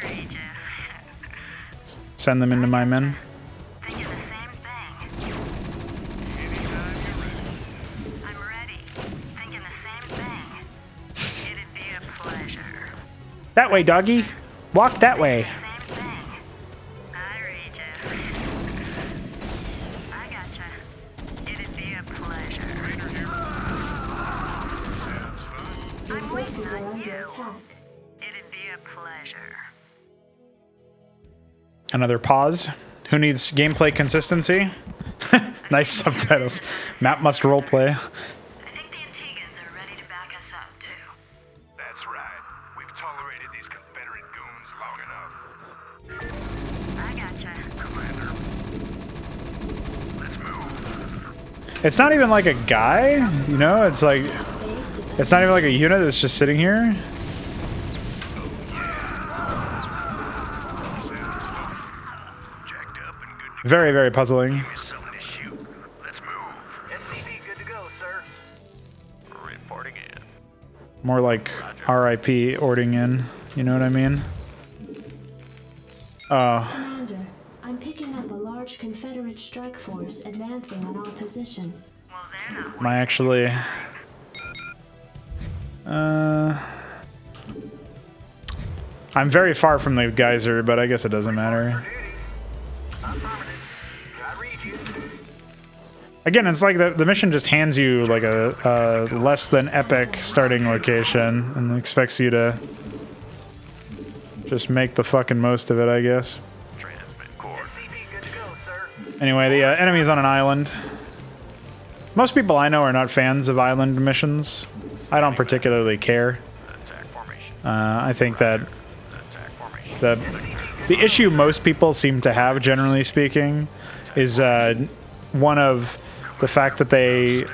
read you. send them into my men. Thinking the same thing. Anytime you're ready. I'm ready. Thinking the same thing. It'd be a pleasure. That way, doggy. Walk that way. Same thing. I read you. I gotcha. It'd be a pleasure. Raynor here. Sounds fun. Your I'm forces waiting are on under you. attack. It'd be a pleasure. Another pause. Who needs gameplay consistency? Nice subtitles. Map must roleplay. I think the Antigans are ready to back us up, too. That's right. We've tolerated these Confederate goons long enough. I gotcha. Commander. Let's move. It's not even like a guy, you know? It's like, Base is it's not even like a unit that's just sitting here. Sounds fun. Jacked up and good to Very, very puzzling. go. Something to shoot. Let's move. SCP good to go, sir. Reporting in. More like R.I.P. ording in. You know what I mean? Oh, Commander, I'm picking up a large Confederate strike force advancing on our position. Well, they're not. am I actually... I'm very far from the geyser, but I guess it doesn't matter. Again, it's like the mission just hands you like a less than epic starting location and expects you to just make the fucking most of it, I guess. Transmit cord. SCP good to go, sir. Anyway, the enemy's on an island. Most people I know are not fans of island missions. I don't particularly care. Attack formation. I think that Attack formation. the issue most people seem to have, generally speaking, is one of the fact that they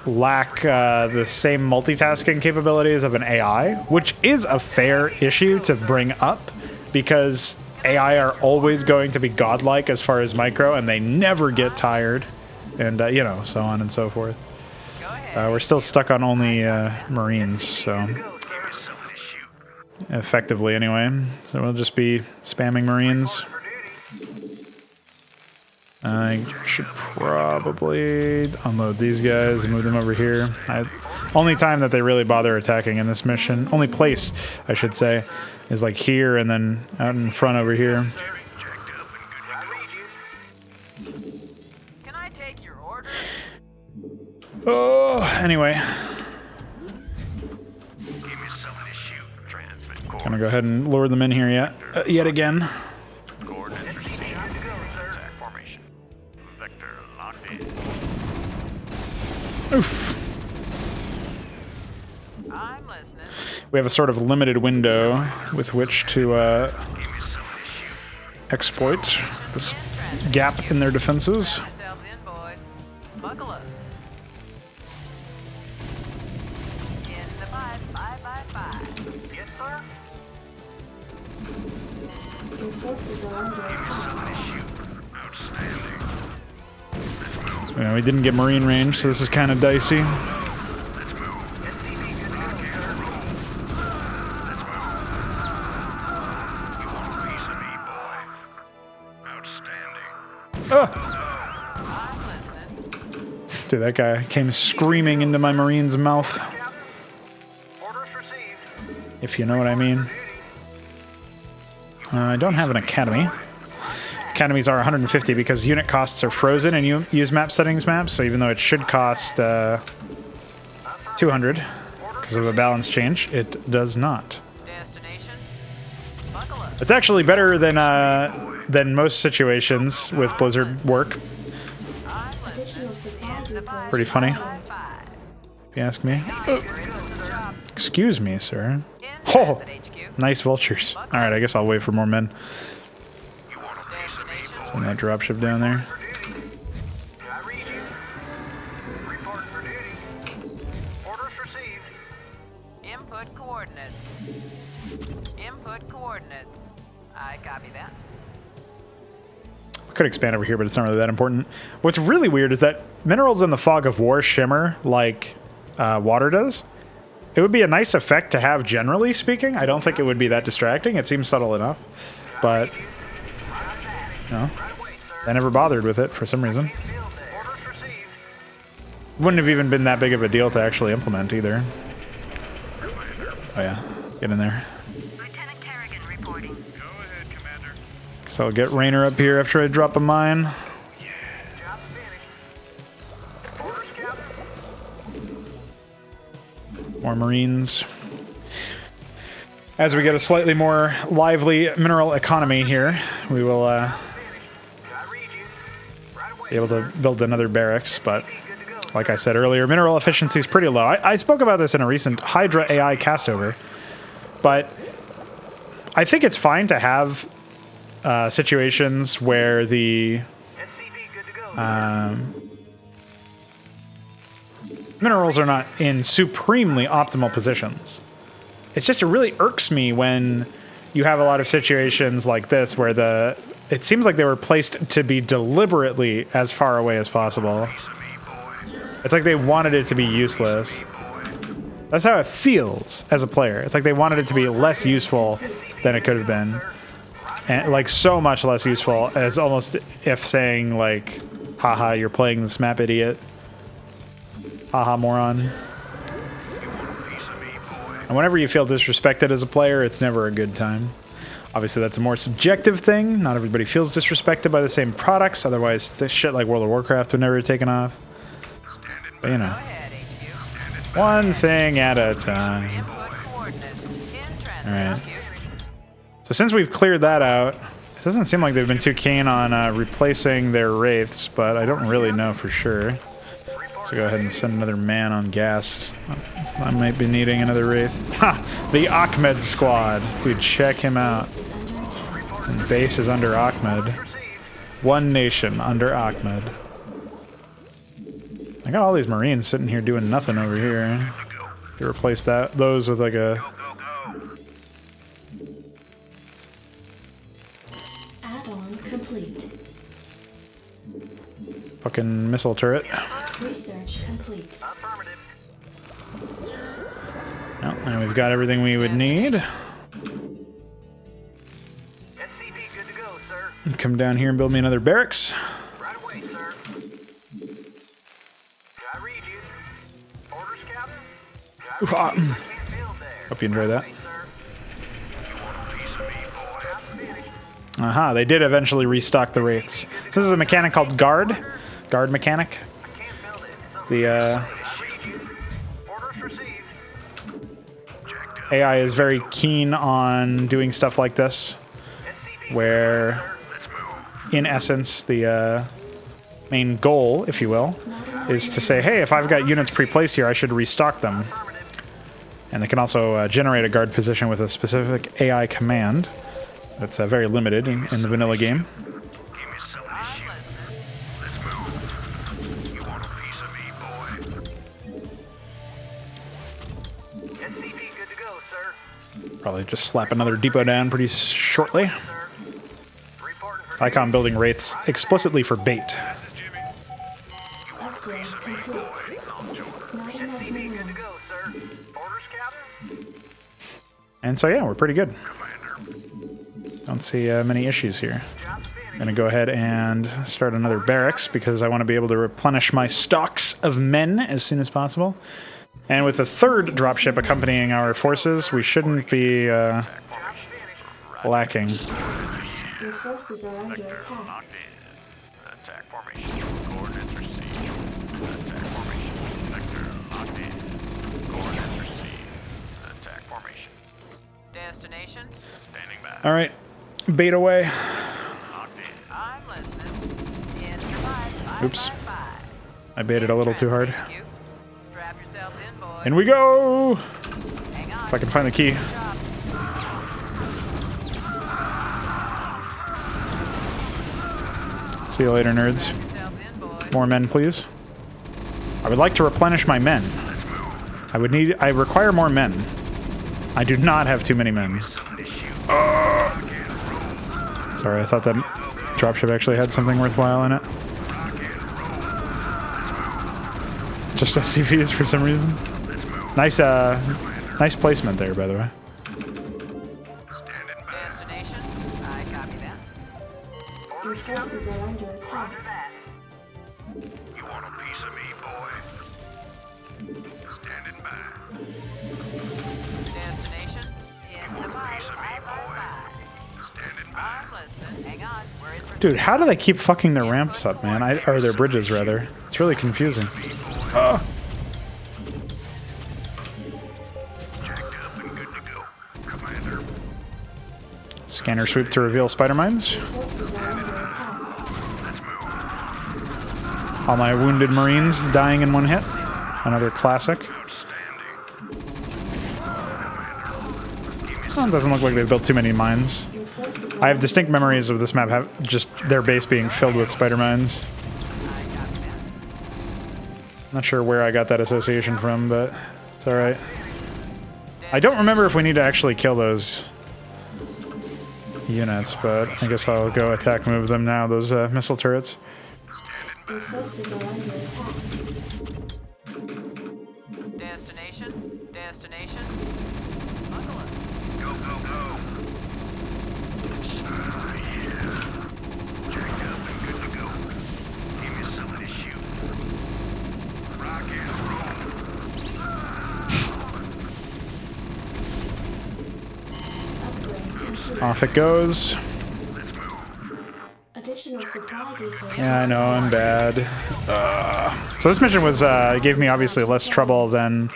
lack the same multitasking capabilities of an AI, which is a fair issue to bring up. because AI are always going to be godlike as far as micro, and they never get tired, and you know, so on and so forth. We're still stuck on only Marines, so effectively anyway. So we'll just be spamming Marines. I should probably unload these guys and move them over here. Only time that they really bother attacking in this mission, only place I should say, is like here and then out in front over here. Can I take your order? Oh, anyway. Gonna go ahead and lure them in here yet again. Oof. I'm listening. We have a sort of limited window with which to exploit this gap in their defenses. Yourselves in, boys. Buckle up. In the 5. Yes, sir. Your forces are under attack. Yeah, we didn't get marine range, so this is kind of dicey. Dude, that guy came screaming into my marine's mouth. If you know what I mean. I don't have an academy. Academies are 150 because unit costs are frozen and you use map settings maps, so even though it should cost 200 because of a balance change, it does not. It's actually better than most situations with Blizzard work. Pretty funny, if you ask me. Excuse me, sir. Oh, nice vultures. All right, I guess I'll wait for more men. Send that dropship down there. Input coordinates. Input coordinates. I copy that. I could expand over here, but it's not really that important. What's really weird is that minerals in the fog of war shimmer like water does. It would be a nice effect to have, generally speaking. I don't think it would be that distracting. It seems subtle enough, but no, I never bothered with it for some reason. Wouldn't have even been that big of a deal to actually implement either. Oh yeah, get in there. So I'll get Rainer up here after I drop a mine. More Marines. As we get a slightly more lively mineral economy here, we will be able to build another barracks, but like I said earlier, mineral efficiency is pretty low. I spoke about this in a recent Hydra AI castover, but I think it's fine to have situations where the minerals are not in supremely optimal positions. It's just, it really irks me when you have a lot of situations like this where it seems like they were placed to be deliberately as far away as possible. It's like they wanted it to be useless. That's how it feels as a player. It's like they wanted it to be less useful than it could have been. And like so much less useful, as almost if saying like, haha, you're playing this map, idiot. Haha, moron. And whenever you feel disrespected as a player, it's never a good time. Obviously, that's a more subjective thing. Not everybody feels disrespected by the same products. Otherwise, this shit like World of Warcraft would never have taken off. But, you know, one thing at a time. All right. So since we've cleared that out, it doesn't seem like they've been too keen on replacing their wraiths, but I don't really know for sure. So go ahead and send another man on gas. I might be needing another wraith. Ha! The Ahmed squad. Dude, check him out. And base is under Ahmed. One nation under Ahmed. I got all these Marines sitting here doing nothing over here. You replace those with like a add-on complete. Fucking missile turret. Research complete. Oh, and we've got everything we would need. SCP good to go, sir. Come down here and build me another barracks. Right away, sir. Can I read you? Orders, Captain? Hope you enjoyed that. Aha, they did eventually restock the wraiths. So this is a mechanic called Guard mechanic. The AI is very keen on doing stuff like this, where in essence the main goal, if you will, is to say, hey, if I've got units pre-placed here, I should restock them. And they can also generate a guard position with a specific AI command that's very limited in the vanilla game. Probably just slap another depot down pretty shortly. I like how I'm building wraiths explicitly for bait. Upgrade complete. Not enough minerals. And so yeah, we're pretty good. Don't see many issues here. I'm gonna go ahead and start another barracks because I want to be able to replenish my stocks of men as soon as possible. And with the third dropship accompanying our forces, we shouldn't be lacking. Your forces are under attack. Attack formation. Coordinates received. Attack formation. Vector locked in. Coordinates received. Attack formation. Destination? Standing by. All right, bait away. Locked in. I'm listening. Yes, you're right. Oops. I baited a little too hard. Strap yourself in, boy. In we go! Hang on. If I can find the key. See you later, nerds. More men, please. I would like to replenish my men. I require more men. I do not have too many men. Sorry, I thought that dropship actually had something worthwhile in it. Just SCVs for some reason. Nice, nice placement there, by the way. Destination? I copy that. Your forces are under attack. You want a piece of me, boy? Standing by. Destination? In the pipe. Standing by. I'm listening. Hang on. Where is Dude, how do they keep fucking their ramps up, man? Or their bridges, rather. It's really confusing. Ugh. Jacked up and good to go. Commander. Scanner sweep to reveal spider mines. Your forces are under attack. Let's move. All my wounded marines dying in one hit. Another classic. Well, it doesn't look like they've built too many mines. Your forces are I have distinct memories of this map have just their base being filled with spider mines. Not sure where I got that association from, but it's alright. I don't remember if we need to actually kill those units, but I guess I'll go attack move them now, those missile turrets. Your forces are under attack. Destination? Destination? Go, go, go. Yeah. Jacked up and good to go. Give me something to shoot. Rock and roll. Upgrade complete. Off it goes. Let's move. Additional supply depots. Yeah, I know, I'm bad. So this mission was gave me obviously less trouble than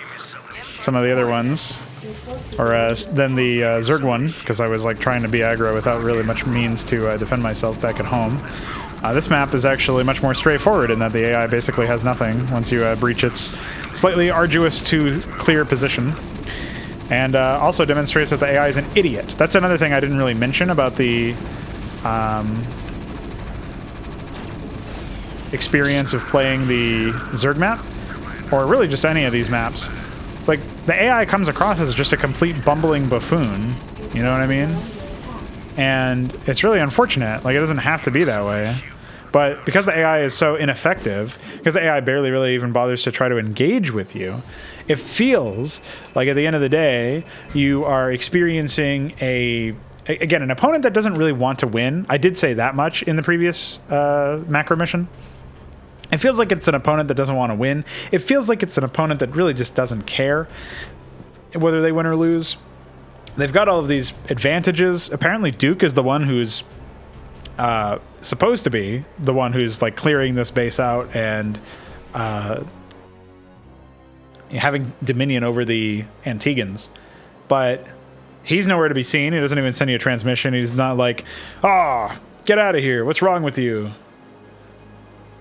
some of the other ones. Your forces Or are than the Zerg one, because I was like trying to be aggro without really much means to defend myself back at home. This map is actually much more straightforward in that the AI basically has nothing once you breach its slightly arduous to clear position. And also demonstrates that the AI is an idiot. That's another thing I didn't really mention about the experience of playing the Zerg map, or really just any of these maps. It's like the AI comes across as just a complete bumbling buffoon. You know what I mean? And it's really unfortunate. Like, it doesn't have to be that way. But because the AI is so ineffective, because the AI barely really even bothers to try to engage with you, it feels like at the end of the day, you are experiencing again, an opponent that doesn't really want to win. I did say that much in the previous macro mission. It feels like it's an opponent that doesn't want to win. It feels like it's an opponent that really just doesn't care whether they win or lose. They've got all of these advantages. Apparently Duke is the one who's supposed to be the one who's like clearing this base out and having dominion over the Antigans. But he's nowhere to be seen. He doesn't even send you a transmission. He's not like, "Oh, get out of here. What's wrong with you?"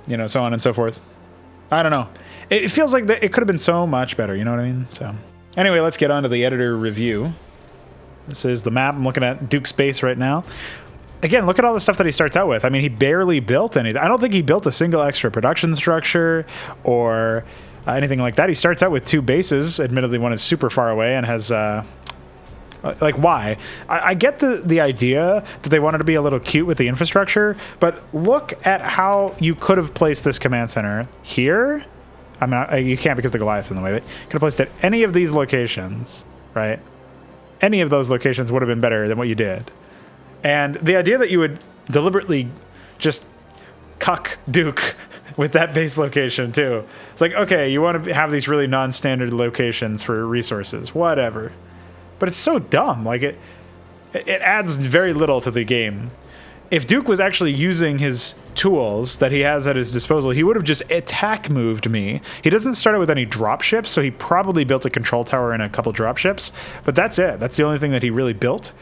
You know, so on and so forth. I don't know. It feels like it could have been so much better. You know what I mean? So anyway, let's get on to the editor review. This is the map. I'm looking at Duke's base right now. Again, look at all the stuff that he starts out with. I mean, he barely built anything. I don't think he built a single extra production structure or anything like that. He starts out with 2 bases. Admittedly, one is super far away and has... like, why? I get the idea that they wanted to be a little cute with the infrastructure, but look at how you could have placed this command center here. I mean, you can't because the Goliath's in the way, but you could have placed it at any of these locations, right? Any of those locations would have been better than what you did. And the idea that you would deliberately just cuck Duke with that base location too. It's like, okay, you want to have these really non-standard locations for resources, whatever. But it's so dumb. Like it adds very little to the game. If Duke was actually using his tools that he has at his disposal, he would have just attack moved me. He doesn't start out with any dropships, so he probably built a control tower and a couple dropships. But that's it. That's the only thing that he really built,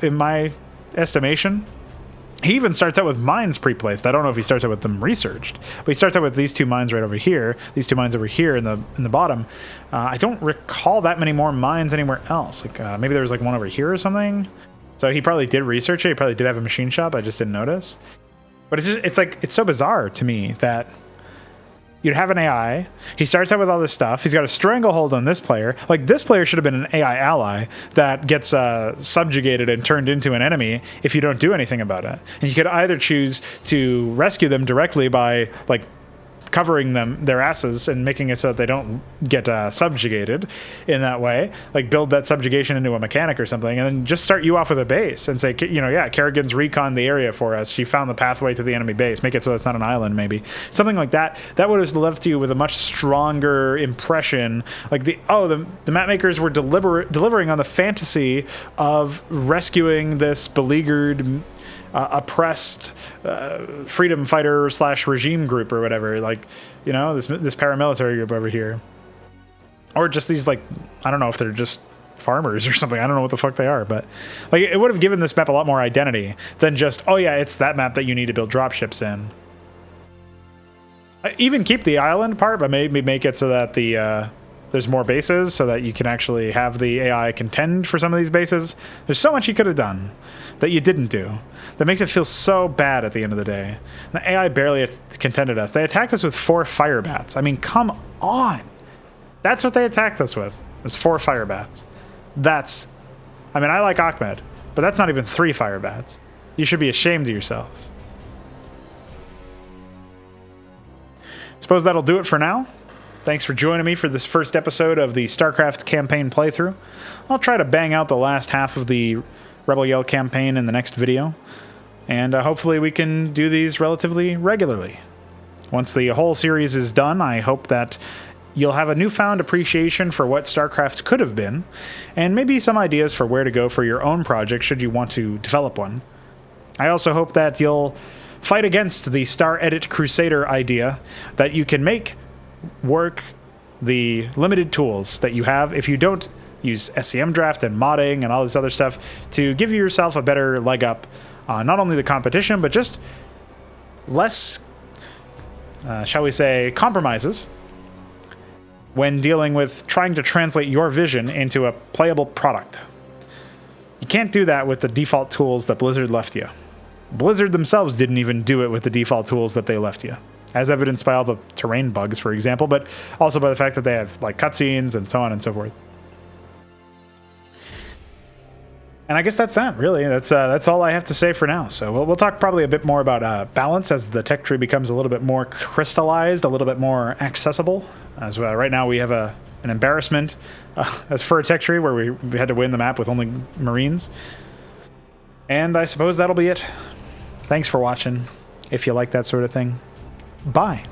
in my estimation. He even starts out with mines pre-placed. I don't know if he starts out with them researched, but he starts out with these 2 mines right over here, these 2 mines over here in the bottom. I don't recall that many more mines anywhere else. Like maybe there was like one over here or something. So he probably did research it. He probably did have a machine shop. I just didn't notice. But it's so bizarre to me that you'd have an AI. He starts out with all this stuff. He's got a stranglehold on this player. Like, this player should have been an AI ally that gets subjugated and turned into an enemy if you don't do anything about it. And you could either choose to rescue them directly by, like, covering their asses and making it so that they don't get subjugated in that way, like build that subjugation into a mechanic or something, and then just start you off with a base and say, you know, yeah, Kerrigan's reconned the area for us. She found the pathway to the enemy base. Make it so it's not an island, maybe. Something like that. That would have left you with a much stronger impression. Like, the map makers were delivering on the fantasy of rescuing this beleaguered oppressed freedom fighter / regime group or whatever, like, you know, this paramilitary group over here, or just these, like, I don't know if they're just farmers or something. I don't know what the fuck they are, but like, it would have given this map a lot more identity than just, oh yeah, it's that map that you need to build dropships in. Even keep the island part, but maybe make it so that there's more bases so that you can actually have the AI contend for some of these bases. There's so much you could have done that you didn't do that makes it feel so bad at the end of the day. And the AI barely contended us. They attacked us with 4 fire bats. I mean, come on. That's what they attacked us with, is 4 fire bats. I mean, I like Ahmed, but that's not even 3 fire bats. You should be ashamed of yourselves. Suppose that'll do it for now. Thanks for joining me for this first episode of the Starcraft campaign playthrough. I'll try to bang out the last half of the Rebel Yell campaign in the next video, and hopefully we can do these relatively regularly. Once the whole series is done, I hope that you'll have a newfound appreciation for what StarCraft could have been, and maybe some ideas for where to go for your own project should you want to develop one. I also hope that you'll fight against the Star Edit Crusader idea that you can make work the limited tools that you have if you don't use SCM draft and modding and all this other stuff to give yourself a better leg up on not only the competition, but just less, shall we say, compromises when dealing with trying to translate your vision into a playable product. You can't do that with the default tools that Blizzard left you. Blizzard themselves didn't even do it with the default tools that they left you, as evidenced by all the terrain bugs, for example, but also by the fact that they have, like, cutscenes and so on and so forth. And I guess that's that, really. That's all I have to say for now. So we'll talk probably a bit more about balance as the tech tree becomes a little bit more crystallized, a little bit more accessible. As right now we have an embarrassment as for a tech tree where we had to win the map with only Marines. And I suppose that'll be it. Thanks for watching. If you like that sort of thing, bye.